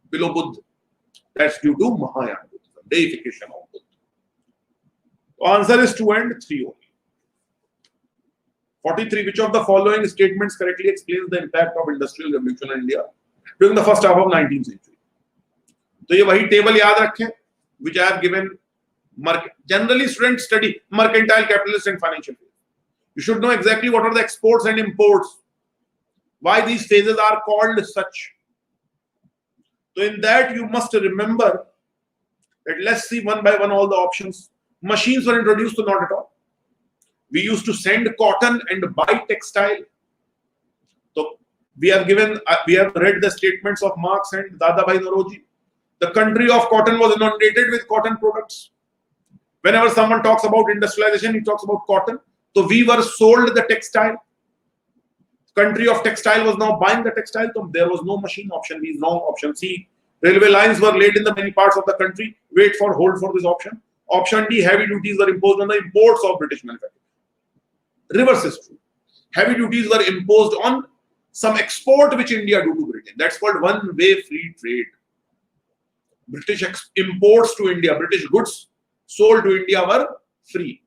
below Buddha. That's due to Mahayana Buddhism, deification of Buddha. So answer is 2 and 3 only. 43. Which of the following statements correctly explains the impact of industrial revolution in India during the first half of 19th century? तो ये वही table याद रखें which I have given. Generally students study mercantile, capitalist and financial phase. You should know exactly what are the exports and imports, why these phases are called such. So in that you must remember that, let's see one by one all the options. Machines were introduced, so not at all. We used to send cotton and buy textile. So we have read the statements of Marx and Dadabhai Naoroji. The country of cotton was inundated with cotton products. Whenever someone talks about industrialization, he talks about cotton. So we were sold the textile. Country of textile was now buying the textile. So there was no machine. Option B is wrong. Option C. Railway lines were laid in the many parts of the country. Hold for this option. Option D. Heavy duties were imposed on the imports of British manufacturing. Reverse is true. Heavy duties were imposed on some export which India do to Britain. That's called one-way free trade. British imports to India, British goods sold to India were free.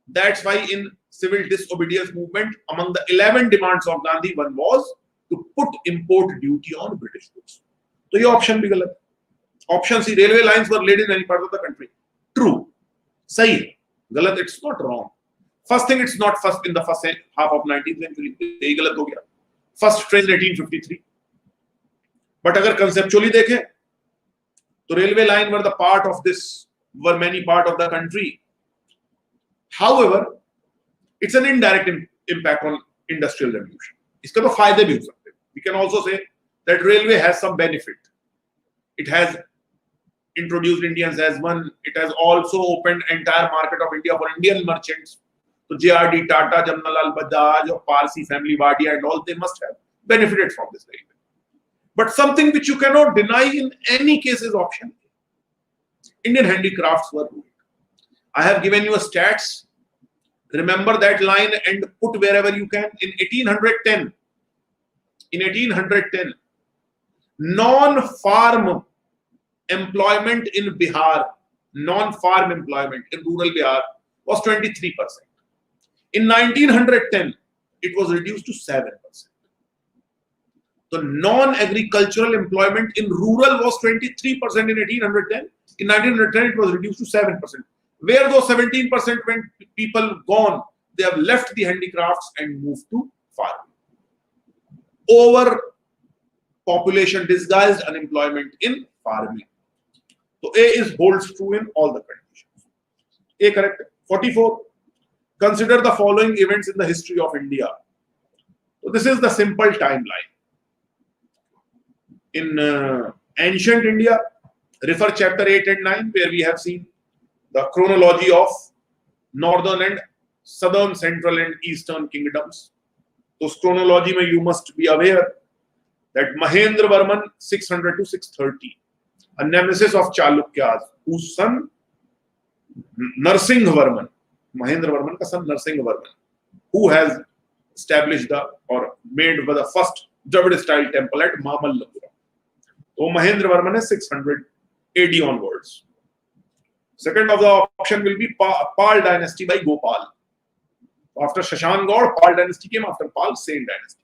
That's why in civil disobedience movement, among the 11 demands of Gandhi, one was to put import duty on British goods. So your option be galat. Option C, railway lines were laid in many parts of the country. True. Sahi. Galat, it's not wrong. First thing, it's not first in the first half of 19th century. Yahi galat ho gaya. First train 1853. But agar conceptually dekhe, the railway line were the part of this, were many part of the country. However, it's an indirect impact on industrial revolution. इसके तो फायदे भी हो सकते हैं. We can also say that railway has some benefit. It has introduced Indians as one. It has also opened entire market of India for Indian merchants. So JRD, Tata, Jamnalal Bajaj, or Parsi family, Wadia and all, they must have benefited from this railway. But something which you cannot deny in any case is option A. Indian handicrafts were ruled. I have given you a stats. Remember that line and put wherever you can. In 1810, non-farm employment in Bihar, non-farm employment in rural Bihar was 23%. In 1910, it was reduced to 7%. The non-agricultural employment in rural was 23% in 1810. In 1910, it was reduced to 7%. Where those 17% when people gone, they have left the handicrafts and moved to farming. Overpopulation disguised unemployment in farming. So A holds true in all the conditions. A correct. 44. Consider the following events in the history of India. So this is the simple timeline. In ancient India, refer chapter 8 and 9, where we have seen the chronology of northern and southern, central and eastern kingdoms. So chronology mein you must be aware that Mahendra Varman 600 to 630, a nemesis of Chalukyas, whose son Narsingh Varman, Mahendra Varman ka son Narsingh Varman, who has established or made the first Dravid style temple at Mamallapura. So Mahendra Varman is 600 AD onwards. Second of the option will be Pal dynasty by Gopal. After Shashank God, Pal dynasty came. After Pal, same dynasty.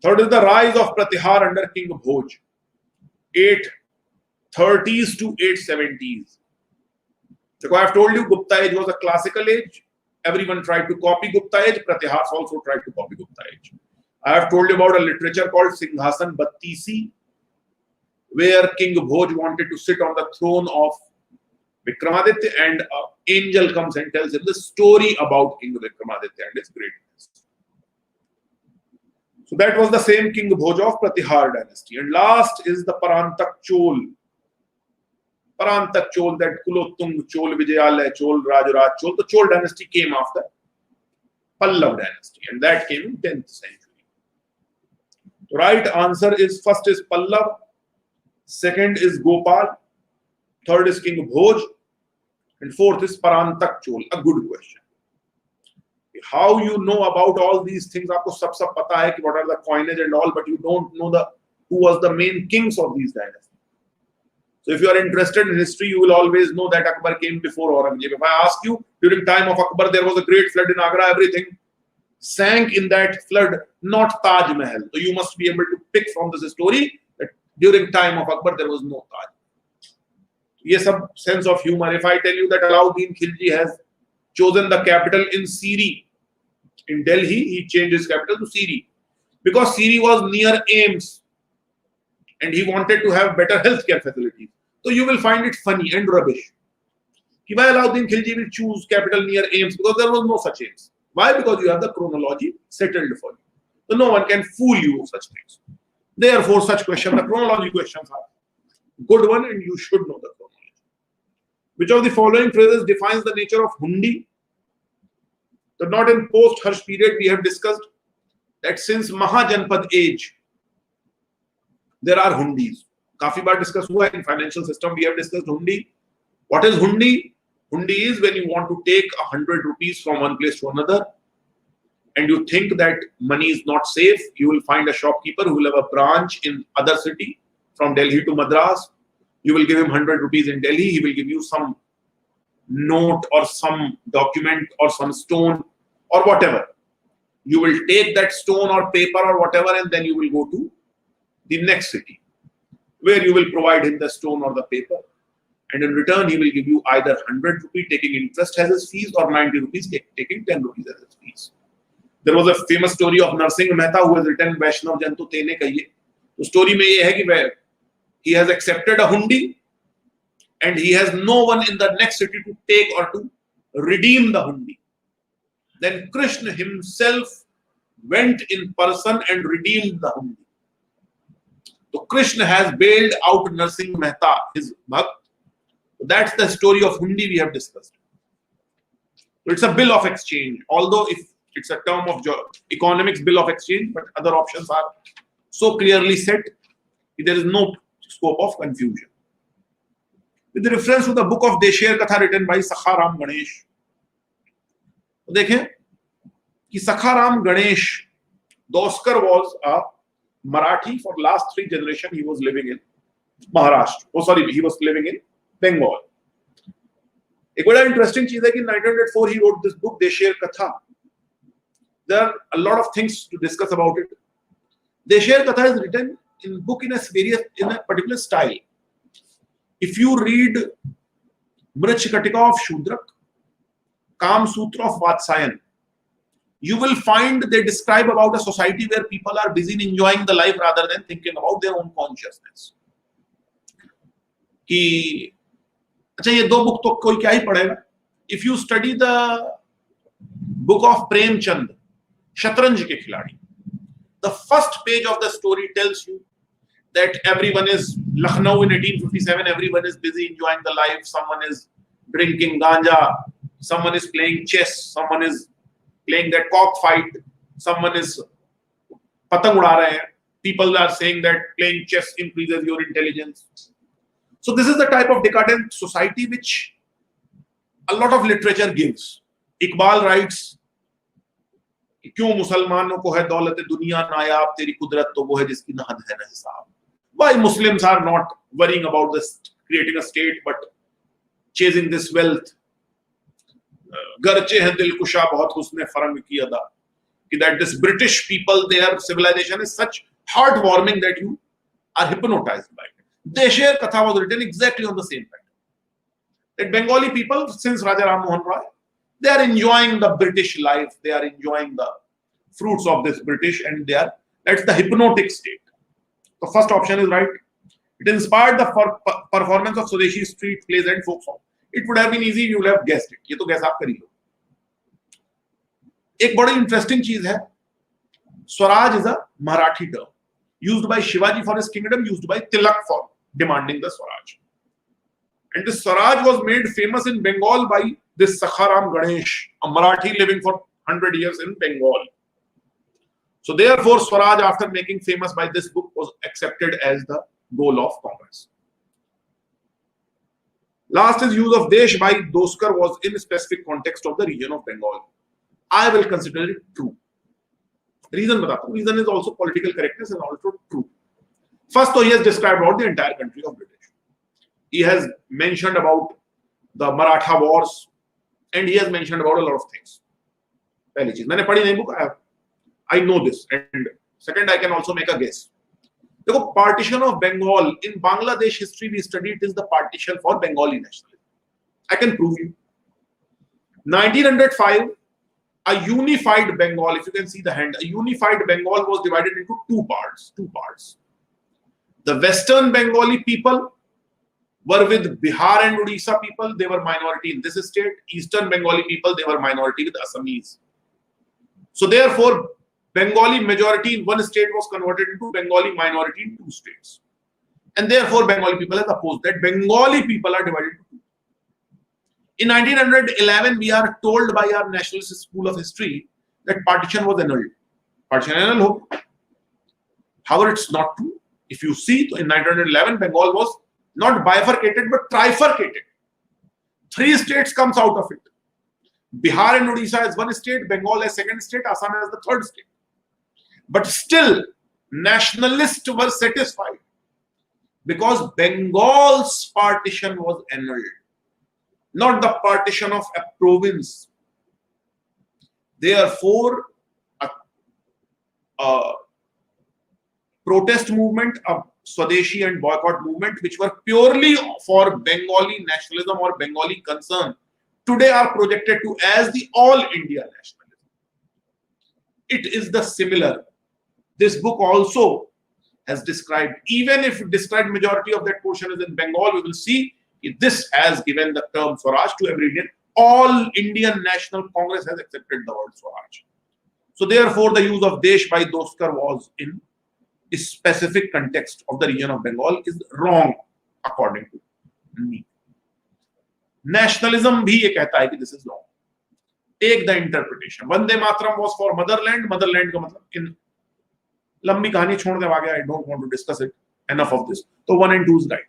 Third is the rise of Pratihar under King Bhoj, 830s to 870s. So I have told you Gupta age was a classical age. Everyone tried to copy Gupta age. Pratihars also tried to copy Gupta age. I have told you about a literature called Singhasan Battisi, where King Bhoj wanted to sit on the throne of Vikramaditya, and an angel comes and tells him the story about King Vikramaditya and his greatness. So that was the same King Bhoj of Pratihar dynasty. And last is the Parantak Chol. Parantak Chol, that Kulottung Chol, Vijayalaya Chol, Rajuraj Chol. The Chol dynasty came after Pallav dynasty, and that came in 10th century. The right answer is first is Pallav, second is Gopal, third is King Bhoj, and fourth is Parantak Chol. A good question. How you know about all these things? आपको सब पता है कि what are the coinage and all, but you don't know who was the main kings of these dynasties. So if you are interested in history, you will always know that Akbar came before Aurangzeb. If I ask you, during time of Akbar, there was a great flood in Agra, everything sank in that flood, not Taj Mahal. So you must be able to pick from this story that during time of Akbar, there was no Taj. Yes, some sense of humor. If I tell you that Alauddin Khilji has chosen the capital in Siri, in Delhi, he changed his capital to Siri because Siri was near Ames and he wanted to have better healthcare facilities. So you will find it funny and rubbish. Why Alauddin Khilji will choose capital near Ames? Because there was no such Ames. Why? Because you have the chronology settled for you. So no one can fool you of such things. Therefore, such questions, the chronology questions are good one, and you should know the chronology. Which of the following phrases defines the nature of hundi? So not in post-Harsh period, we have discussed that since Mahajanpad age, there are hundis. Kafi baar discuss hua in financial system, we have discussed hundi. What is hundi? Hundi is when you want to take 100 rupees from one place to another and you think that money is not safe, you will find a shopkeeper who will have a branch in other city from Delhi to Madras. You will give him 100 rupees in Delhi, he will give you some note or some document or some stone or whatever. You will take that stone or paper or whatever, and then you will go to the next city where you will provide him the stone or the paper, and in return he will give you either 100 rupees taking interest as his fees or 90 rupees taking 10 rupees as his fees. There was a famous story of Narsingh Mehta who has written Vaishnav Jantu Tene Kahiye. The story mein ye hai ki he has accepted a hundi and he has no one in the next city to take or to redeem the hundi. Then Krishna himself went in person and redeemed the hundi. So Krishna has bailed out Narsingh Mehta, his bhakt. So that's the story of hundi we have discussed. So it's a bill of exchange, although if it's a term of economics, bill of exchange, but other options are so clearly set, there is no scope of confusion. With reference to the book of Desher Katha written by Sakharam Ganesh, देखें कि Sakharam Ganesh Doskar was a Marathi for last 3 generations. He was living in Maharashtra. Oh, sorry, he was living in Bengal. एक बड़ा interesting चीज है कि 1904 he wrote this book Desher Katha. There are a lot of things to discuss about it. Desher Katha is written in book in a particular style. If you read Mrachkatika of Shudrak, Kam Sutra of Vatsayan, you will find they describe about a society where people are busy in enjoying the life rather than thinking about their own consciousness. कि अच्छा ये 2 book तो कोई क्या ही पढ़ेगा. If you study the book of Premchand, शतरंज के खिलाड़ी, the first page of the story tells you that everyone is Lucknow in 1857, everyone is busy enjoying the life, someone is drinking ganja, someone is playing chess, someone is playing that cockfight, someone is patang uda rahe hain. People are saying that playing chess increases your intelligence. So this is the type of decadent society which a lot of literature gives. Iqbal writes, क्यों मुसलमानों को है दौलत दुनिया नायाब, तेरी कुदरत तो वो है जिसकी ना हद है ना हिसाब. Why Muslims are not worrying about this creating a state but chasing this wealth? गर्चे हैं दिलकुशा बहुत हुस्न फरंग की अदा, कि that this British people, their civilization is such heartwarming that you are hypnotized by it. Desher Katha was written exactly on the same pattern. That Bengali people, since Raja Ram Mohan Roy, they are enjoying the British life, they are enjoying the fruits of this British, and that's the hypnotic state. The first option is right. It inspired the performance of Swadeshi street plays and folk song. It would have been easy, you would have guessed it. ये तो guess आप कर ही लो. एक बड़ी interesting चीज है, Swaraj is a Marathi term used by Shivaji for his kingdom, used by Tilak for demanding the Swaraj. And this Swaraj was made famous in Bengal by this Sakharam Ganesh, a Marathi living for 100 years in Bengal. So therefore, Swaraj, after making famous by this book, was accepted as the goal of Congress. Last is use of Desh by Doskar was in a specific context of the region of Bengal. I will consider it true. Reason बताता हूँ. Reason is also political correctness and also true. First, he has described about the entire country of British. He has mentioned about the Maratha wars, and he has mentioned about a lot of things. पहली चीज मैंने पढ़ी नहीं book. I know this, and second, I can also make a guess. देखो, partition of Bengal in Bangladesh history we study, it is the partition for Bengali nationalism. I can prove you. 1905, a unified Bengal, if you can see the hand, a unified Bengal was divided into two parts. The Western Bengali people were with Bihar and Odisha people, they were minority in this state. Eastern Bengali people, they were minority with Assamese. So therefore, Bengali majority in one state was converted into Bengali minority in 2 states. And therefore, Bengali people has opposed that. Bengali people are divided into 2. In 1911, we are told by our nationalist school of history that partition was annulled. Partition annulled. However, it's not true. If you see, in 1911, Bengal was not bifurcated but trifurcated. 3 states comes out of it. Bihar and Odisha as one state, Bengal as second state, Assam as the third state. But still, nationalists were satisfied because Bengal's partition was annulled, not the partition of a province. Therefore, a protest movement, a Swadeshi and boycott movement, which were purely for Bengali nationalism or Bengali concern, today are projected to as the all India nationalism. It is the similar. This book also has described, even if described majority of that portion is in Bengal, we will see this has given the term Swaraj to every Indian. All Indian National Congress has accepted the word Swaraj. So therefore, the use of Desh by Doskar was in a specific context of the region of Bengal is wrong according to me. Nationalism भी ये कहता है कि this is wrong. Take the interpretation. Vande Mataram was for motherland. Motherland का मतलब in लंबी कहानी छोड़ दे आगे, I don't want to discuss it. Enough of this. So 1 and 2 is right.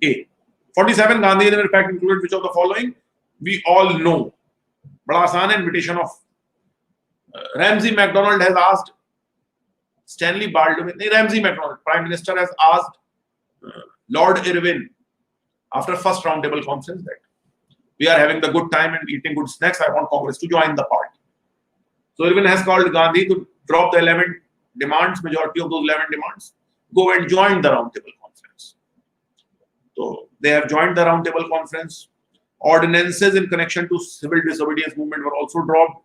A. 47 Gandhi in fact included which of the following? We all know. बड़ा आसान invitation of Ramsay MacDonald has asked Stanley Baldwin. Ramsay MacDonald, Prime Minister, has asked Lord Irwin after first roundtable conference that we are having the good time and eating good snacks. I want Congress to join the party. So Irwin has called Gandhi to drop the 11 demands, majority of those 11 demands, go and join the roundtable conference. So they have joined the roundtable conference. Ordinances in connection to civil disobedience movement were also dropped.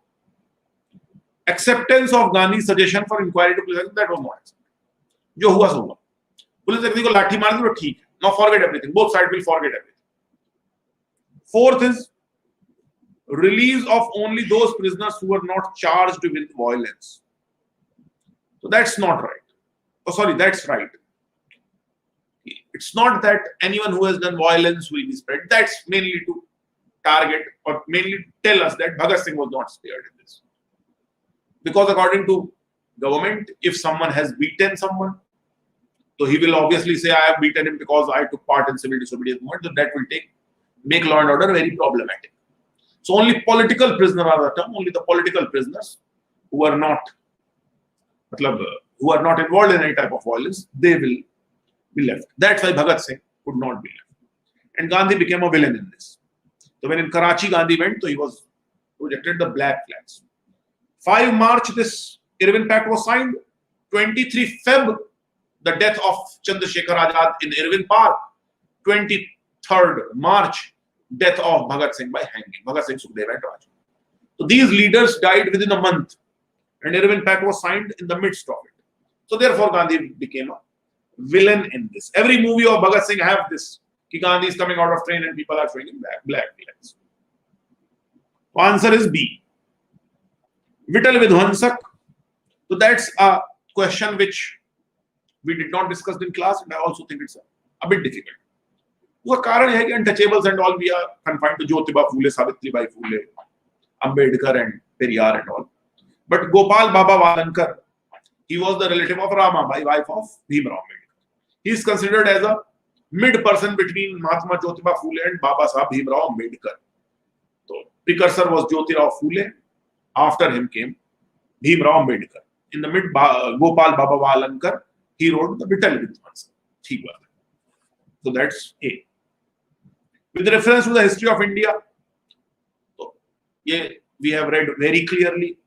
Acceptance of Gandhi's suggestion for inquiry to police, that was not accepted. जो हुआ सो हुआ. Police व्यक्ति को लाठी मार दी तो ठीक है. Now forget everything. Both sides will forget everything. Fourth is release of only those prisoners who were not charged with violence. So that's not right. Oh, sorry, that's right. It's not that anyone who has done violence will be spread. That's mainly to target or mainly tell us that Bhagat Singh was not spared in this. Because according to government, if someone has beaten someone, so he will obviously say, I have beaten him because I took part in civil disobedience movement. So that will make law and order very problematic. So only political prisoners are the term, only the political prisoners who are not involved in any type of violence, they will be left. That's why Bhagat Singh could not be left. And Gandhi became a villain in this. So when in Karachi Gandhi went, so he was projected the black flags. 5 March, this Irwin Pact was signed. 23 Feb, the death of Chandrasekhar Azad in Irwin Park. 23rd March, death of Bhagat Singh by hanging. Bhagat Singh, Sukhdev and Raj. So these leaders died within a month. And Irwin Pact was signed in the midst of it. So therefore, Gandhi became a villain in this. Every movie of Bhagat Singh have this. Ki Gandhi is coming out of train and people are showing him black flags. So answer is B. Vital Vidhwansak. So that's a question which we did not discuss in class, and I also think it's a bit difficult. The कारण है कि untouchables and all we are confined to Jyotiba Phule, Savitribai Phule, Ambedkar and Periyar and all. But Gopal Baba Walankar, he was the relative of Ramabai, wife of Bhim Rao Ambedkar. He is considered as a mid person between Mahatma Jyotiba Phule and Baba Sahib Bhim Rao Ambedkar. So precursor was Jyoti Rao Phule. After him came Bhim Rao Ambedkar. In the mid, Gopal Baba Walankar, he wrote the Vital Vidhwansak. So that's A. With reference to the history of India, so yeah, we have read very clearly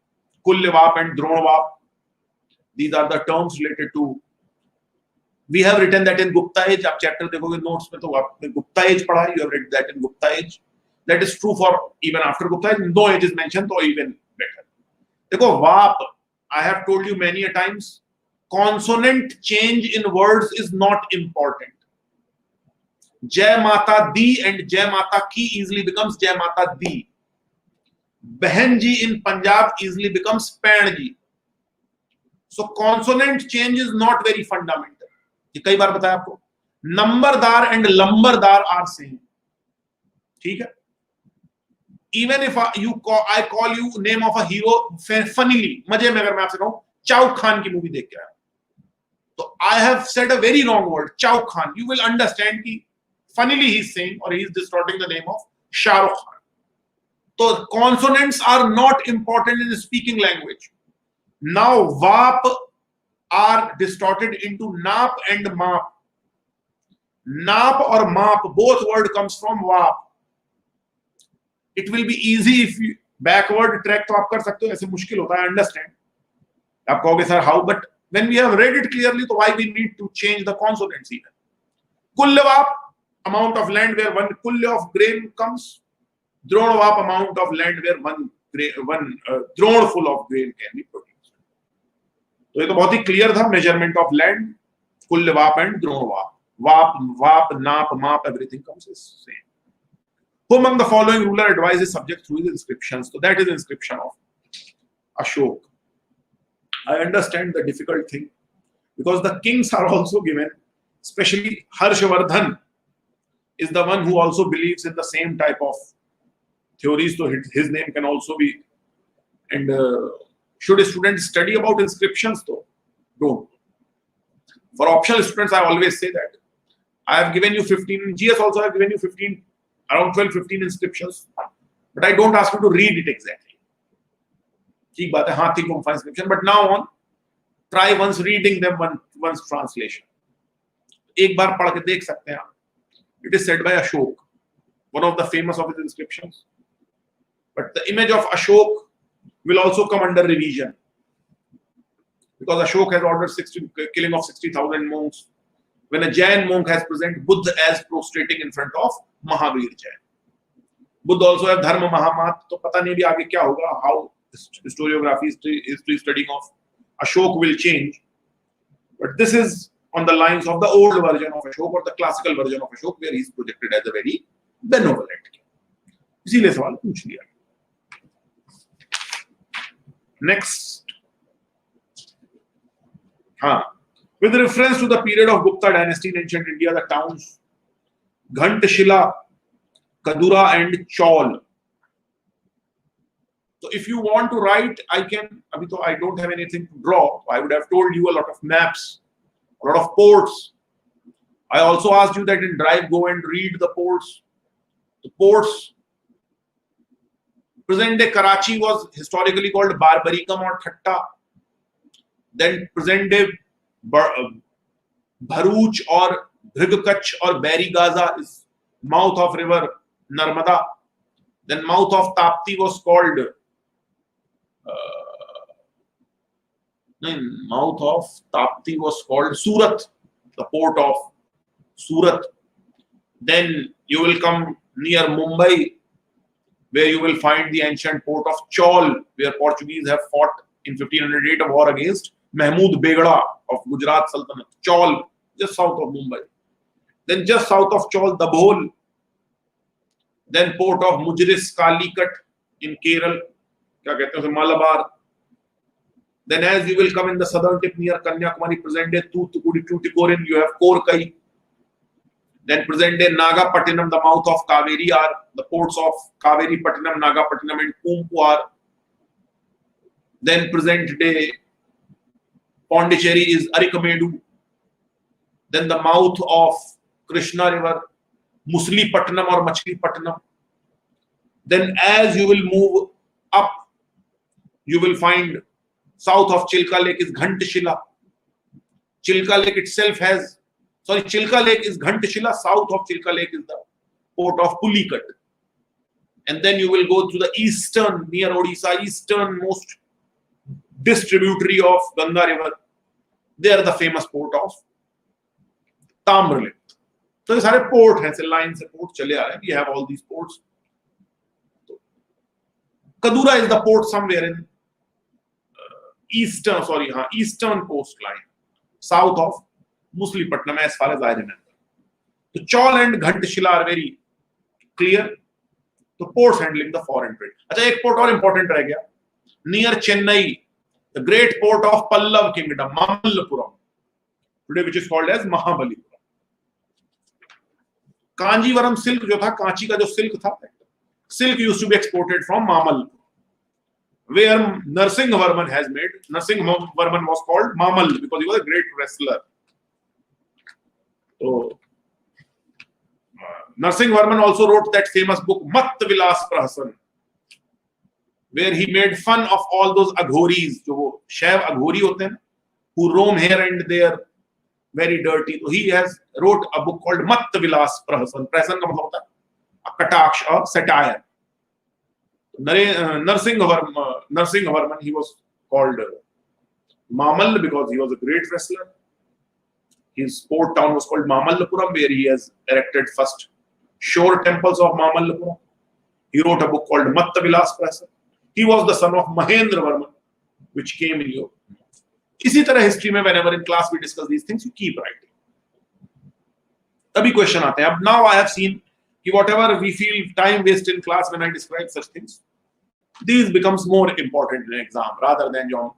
Kulyavap and Dronavap. These are the terms related to. We have written that in Gupta age. आप chapter देखोगे notes में तो आपने Gupta age पढ़ा. You have read that in Gupta age. That is true for even after Gupta age. No age is mentioned, so even better. देखो VAP. I have told you many a times. Consonant change in words is not important. Jai Mata Di and Jai Mata Ki easily becomes Jai Mata Di. Behan Ji in Punjab easily becomes Pain Ji. So consonant change is not very fundamental. ये कई बार बताया आपको. Numberdar and Lambardar are same. ठीक है? Even if I call you name of a hero funnily, मजे में अगर मैं आपसे कहूँ चाउ खान की मूवी देख के आया, तो I have said a very wrong word, Chou Khan. You will understand कि funnily he is saying or he is distorting the name of Shah Rukh Khan. So consonants are not important in the speaking language. Now VAP are distorted into NAP and MAP. NAP or MAP, both word comes from VAP. It will be easy if you backward track तो आप कर सकते हो, ऐसे मुश्किल होता है, I understand. आप कहोगे sir how, but when we have read it clearly, so why we need to change the consonants even? Kulyavap, amount of land where one kulya of grain comes. Dronavap, amount of land where one drone full of grain can be produced. तो ये तो बहुत ही clear था, measurement of land, Kulyavap and Dronavap. Vap, Nap, Map, everything comes as same. Who among the following ruler advises subject through his inscriptions? So that is inscription of Ashok. I understand the difficult thing because the kings are also given, especially Harshvardhan is the one who also believes in the same type of theories, so his name can also be, and Should students study about inscriptions though? Don't. For optional students, I always say that. I have given you 15, in GS also I have given you 15, around 12, 15 inscriptions. But I don't ask you to read it exactly. ठीक बात है, हाँ ठीक है, inscription. But now on, try once reading them, once translation. एक बार पढ़ के देख सकते हैं आप. It is said by Ashok, one of the famous of his inscriptions. But the image of Ashok will also come under revision, because Ashok has ordered killing of 60,000 monks. When a Jain monk has presented Buddha as prostrating in front of Mahavir Jain. Buddha also has Dharma Mahamat. तो पता नहीं भी आगे क्या होगा. How historiography, history studying of Ashok will change. But this is on the lines of the old version of Ashok or the classical version of Ashok, where he is projected as a very benevolent king. इसीलिए सवाल पूछ लिया. Next. With reference to the period of Gupta dynasty in ancient India, the towns Ghantashila, Kadura and Chaul. So if you want to write, I can, I don't have anything to draw. I would have told you a lot of maps, a lot of ports. I also asked you that in Drive, go and read the ports. The ports, present day Karachi was historically called Barbaricum or Thatta. Then present day Bharuch or Bhrigkach or Bari Gaza is mouth of river Narmada. Then mouth of Tapti was called mouth of Tapti was called Surat, the port of Surat. Then you will come near Mumbai, where you will find the ancient port of Chaul, where Portuguese have fought in 1508 a war against Mahmud Begada of Gujarat Sultanate. Chaul, just south of Mumbai. Then just south of Chaul, Dabhol. Then port of Mujris Kalikat in Kerala, Malabar. Then as you will come in the southern tip near Kanyakumari, present day Tuticorin, you have Korkai. Then present day Nagapattinam, the mouth of Kaveri are the ports of Kaveri Pattinam, Nagapattinam and Kumpu are. Then present day Pondicherry is Arikamedu. Then the mouth of Krishna river, Musli Pattinam or Machli Pattinam. Then as you will move up, you will find south of Chilka Lake is Ghantashila. Chilka Lake itself has, Chilka Lake is Ghantashila, south of Chilka Lake is the port of Pulikat. And then you will go to the eastern, near Odisha, easternmost distributary of Ganga river. There the famous port of Tamrlipt. So these are port हैं, lines से port चले आ रहे हैं. We have all these ports. Kadura is the port somewhere in eastern coastline, south of Muslipatnam, as far as I remember. So Chaul and Ghantashila are very clear. The ports handling the foreign trade. अच्छा एक port और important रह गया. Near Chennai, the great port of Pallav kingdom, Mamallapuram, today which is called as Mahabalipuram. Kanjeevaram silk जो था, कांची का जो silk था, silk used to be exported from Mamal, where Narasimhavarman has made. Narasimhavarman was called Mamal because he was a great wrestler. So Narasimhavarman also wrote that famous book Mat Vilas Prahasan, where he made fun of all those aghoris, जो शैव अघोरी होते हैं, who roam here and there, very dirty. So he has wrote a book called Mat Vilas Prahasan. Prahasan का मतलब होता है कटाक्ष or satire. Narasimhavarman, he was called Mamal because he was a great wrestler. His port town was called Mamallapuram, where he has erected first shore temples of Mamallapuram. He wrote a book called Matta Vilas Prahasan. He was the son of Mahendravarman, which came in Europe. इसी तरह history में whenever in class we discuss these things, you keep writing. तभी question आते हैं. अब now I have seen कि whatever we feel time waste in class when I describe such things, these becomes more important in exam rather than जो हम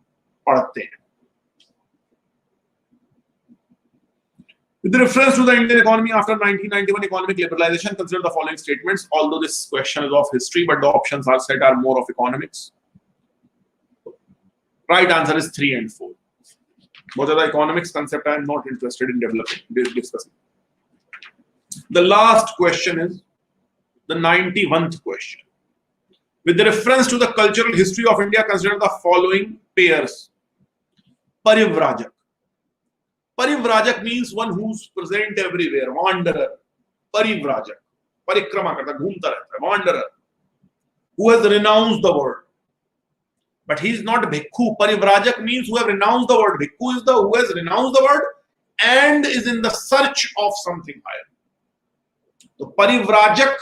पढ़ते हैं. With reference to the Indian economy after 1991 economic liberalization, consider the following statements. Although this question is of history, but the options are set are more of economics. Right answer is 3 and 4. Both are the economics concept I am not interested in discussing. The last question is the 91st question. With the reference to the cultural history of India, consider the following pairs. Parivrajak. Parivrajak means one who's present everywhere, wanderer. Parivrajak. Parikrama karta, ghumta rehta hai, wanderer. Who has renounced the world. But he is not bhikkhu. Parivrajak means who have renounced the world. Bhikkhu is the who has renounced the world and is in the search of something higher. So Parivrajak,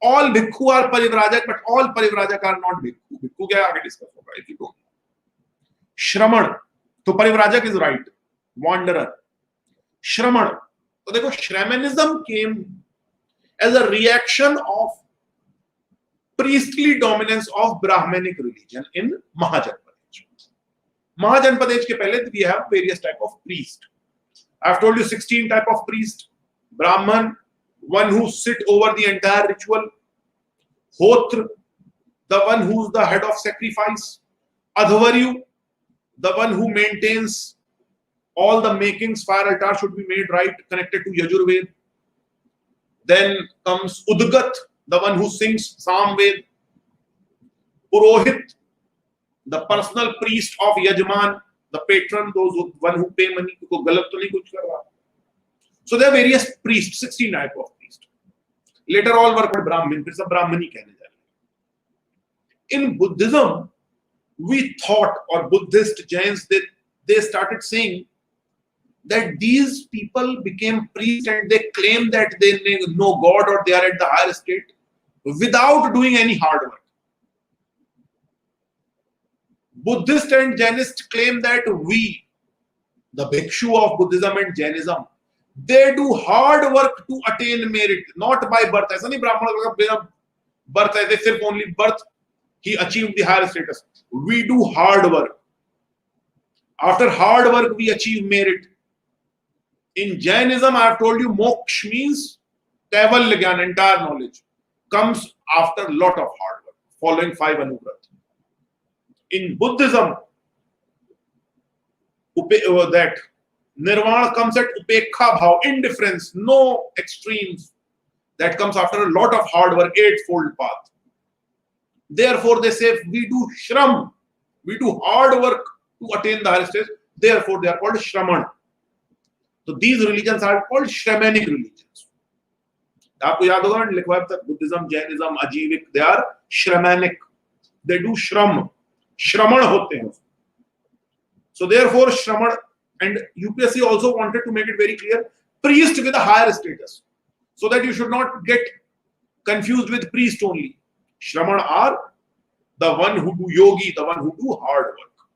all bhikkhu are Parivrajak, but all Parivrajak are not bhikkhu. Bhikkhu kya aage discuss hoga if you don't know. Shraman. So Parivrajak is right. Wanderer. Shraman. So dekho, Shramanism came as a reaction of priestly dominance of Brahmanic religion in Mahajanpadej. Mahajanpadej ke pehle we have various type of priest. I have told you 16 type of priest. Brahman, one who sit over the entire ritual. Hotra, the one who's the head of sacrifice. Adhvaryu, the one who maintains all the makings. Fire altar should be made right, connected to Yajurved. Then comes Udgat, the one who sings Samved. Purohit, the personal priest of Yajman, the patron, one who pay money. So there are various priests, 16 type of priests. Later all were called Brahmin, फिर सब Brahmani कहने जा रहे. In Buddhism, we thought, or Buddhist Jains, they started saying that these people became priests and they claim that they know God or they are at the higher state without doing any hard work. Buddhist and Jainist claim that we, the bhikshu of Buddhism and Jainism, they do hard work to attain merit, not by birth. ऐसा नहीं ब्राह्मण का birth है, सिर्फ only birth he achieved the higher status. We do hard work. After hard work, we achieve merit. In Jainism, I have told you, moksha means Kaivalya Gyan, entire knowledge, comes after a lot of hard work, following 5 Anuvrat. In Buddhism, that Nirvana comes at Upekha Bhav, indifference, no extremes. That comes after a lot of hard work, 8-fold path. Therefore, they say we do shram, we do hard work to attain the higher stage. Therefore, they are called Shraman. So these religions are called Shramanic religions. आपको याद होगा लिखवा तक Buddhism, Jainism, Ajivik, they are Shramanic. They do shram. Shraman होते हैं. So therefore, Shraman, and UPSC also wanted to make it very clear, priest with a higher status, so that you should not get confused with priest only. Shraman are the one who do yogi, the one who do hard work.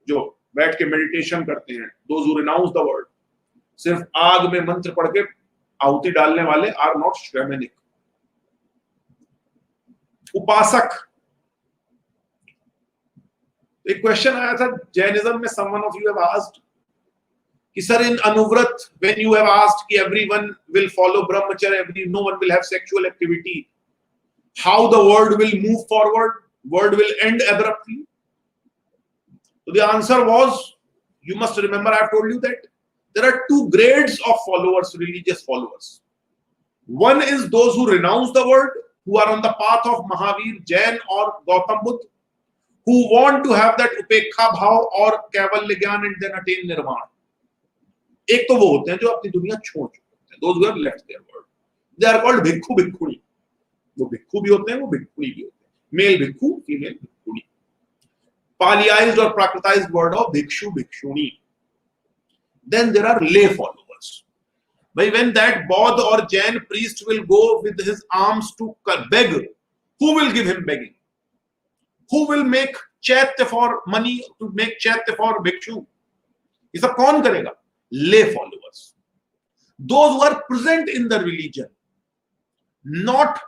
जो बैठ के meditation करते हैं, those who renounce the world. सिर्फ आग में मंत्र पढ़ के आहुति डालने वाले are not Shramanic. उपासक. एक क्वेश्चन आया था जैनिज्म में, someone of you have asked कि sir, in Anuvrat, when you have asked कि everyone will follow brahmacharya, no one will have sexual activity, how the world will move forward, world will end abruptly? So the answer was, you must remember, I have told you that there are 2 grades of followers, religious followers. One is those who renounce the world, who are on the path of Mahavir, Jain or Gautam Buddha, who want to have that upekha bhav or kaivalya gyan and then attain nirvana. एक तो वो होते हैं जो अपनी दुनिया छोड़ चुके हैं, those who have left their world. They are called bhikkhu bhikkhuni. वो भिक्खु भी होते हैं, वो भिक्खुणी भी होते हैं. Male bhikkhu, female bhikkhuni. Paliized or prakritized word of bhikshu bhikshuni. Then there are lay followers. But when that Bodh or Jain priest will go with his arms to beg, who will give him begging? Who will make chaitya for money, to make chaitya for bhikshu? ये सब कौन करेगा? Lay followers. Those who are present in the religion, not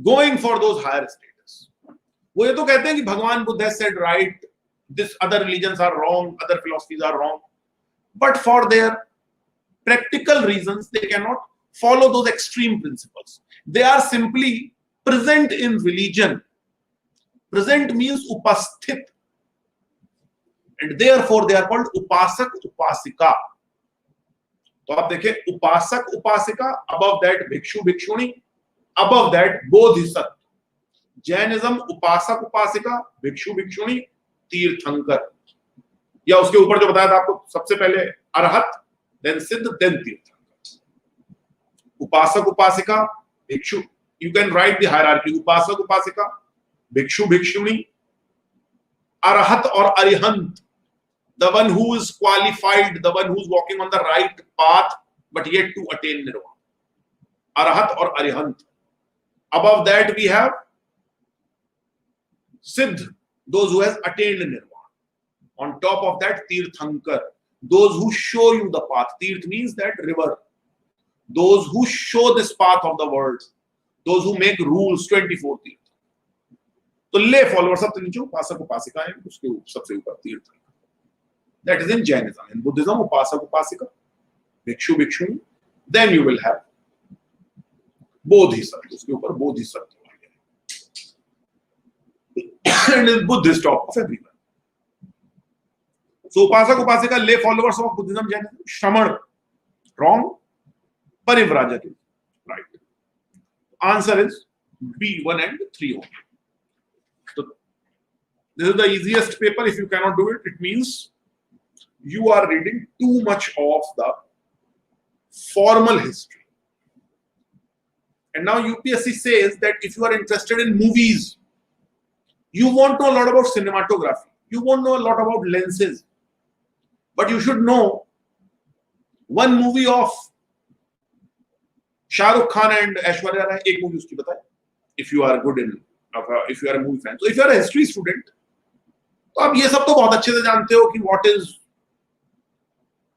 going for those higher status. वो ये तो कहते हैं कि भगवान Buddha has said right, this other religions are wrong, other philosophies are wrong, but for their practical reasons they cannot follow those extreme principles. They are simply present in religion. Present means upasthit. and therefore they are called upasak upasika. तो आप देखें उपासक उपासिका, above that भिक्षु भिक्षुणी, above that Bodhisattva. Jainism उपासक उपासिका, भिक्षु भिक्षुणी, तीर्थंकर, या उसके ऊपर जो बताया था आपको, सबसे पहले अरहत, देन सिद्ध, देन तीर्थंकर. उपासक उपासिका, भिक्षु, you can write the hierarchy. उपासक उपासिका, भिक्षु भिक्षुणी, अरहत और Arihant, the one who is qualified, the one who is walking on the right path but yet to attain nirvana. Arahat or arihant. Above that we have siddh, those who has attained nirvana. On top of that, tirthankar, those who show you the path. Tirth means that river. Those who show this path of the world, those who make rules, 24 तीर्थ. तो ले follower सब नीचे उपासक उपासिका है, उसके सबसे ऊपर तीर्थ. That is in Jainism. In Buddhism, upasak upasika, bhikshu bhikshuni. Then you will have bodhisattva. उसके ऊपर bodhisattva आ गया. And is Buddhist top of everyone. So upasak upasika, lay followers of Buddhism, Jainism. Shraman, wrong. Parivrajak, right. Answer is B1 and 3 only. So this is the easiest paper. If you cannot do it, it means you are reading too much of the formal history. And now UPSC says that if you are interested in movies, you won't know a lot about cinematography, you won't know a lot about lenses, but you should know one movie of Shah Rukh Khan and Aishwarya Rai. एक movie उसकी बताए. If you are good in, if you are a movie fan. So if you are a history student, तो आप ये सब तो बहुत अच्छे से जानते हो कि what is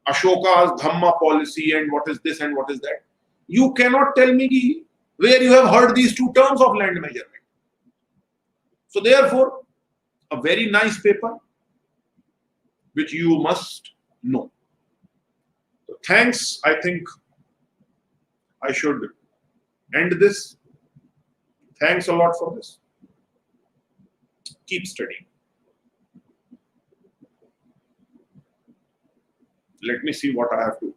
Ashoka's Dhamma policy and what is this and what is that. You cannot tell me where you have heard these two terms of land measurement. So therefore, a very nice paper which you must know. So thanks. I think I should end this. Thanks a lot for this. Keep studying. Let me see what I have to